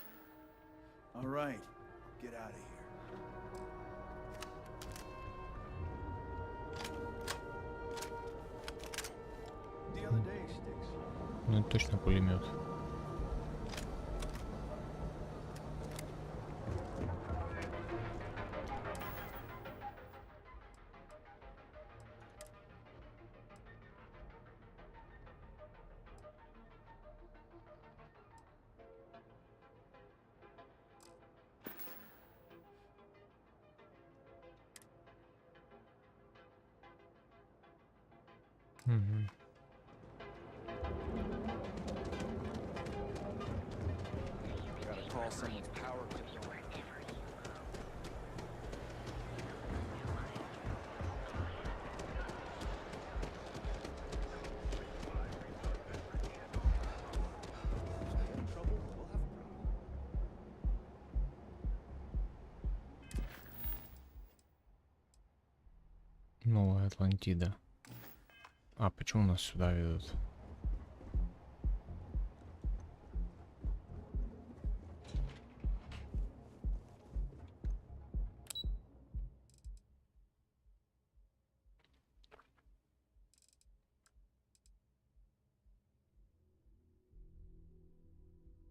Ну, это точно пулемет. Угу. Новая Атлантида. А почему нас сюда ведут?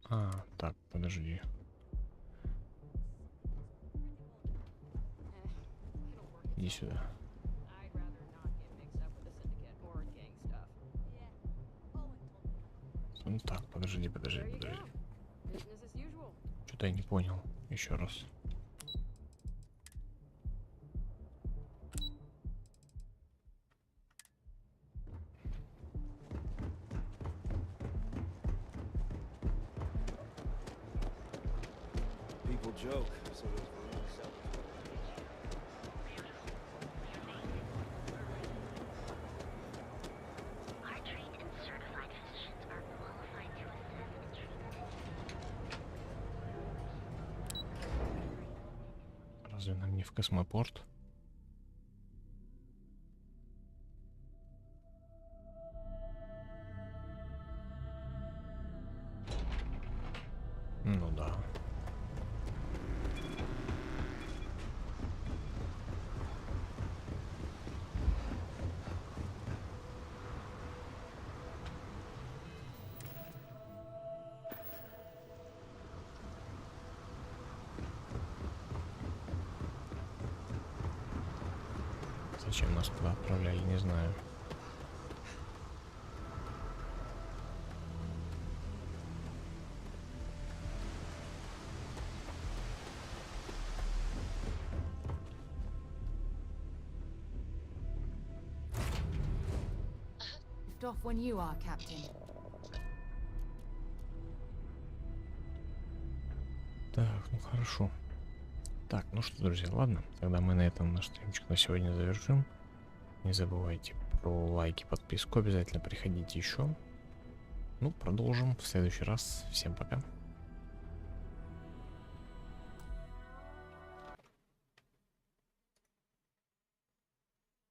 А, так, подожди. Иди сюда. Ну так, подожди. Что-то я не понял. Еще раз. Разве нам не в космопорт? Ну да. Зачем нас туда отправляли, не знаю. Off when you are, Captain. Так, ну хорошо. Так, ну что, друзья, ладно. Тогда мы на этом наш стримчик на сегодня завершим. Не забывайте про лайки, подписку. Обязательно приходите еще. Ну, продолжим в следующий раз. Всем пока.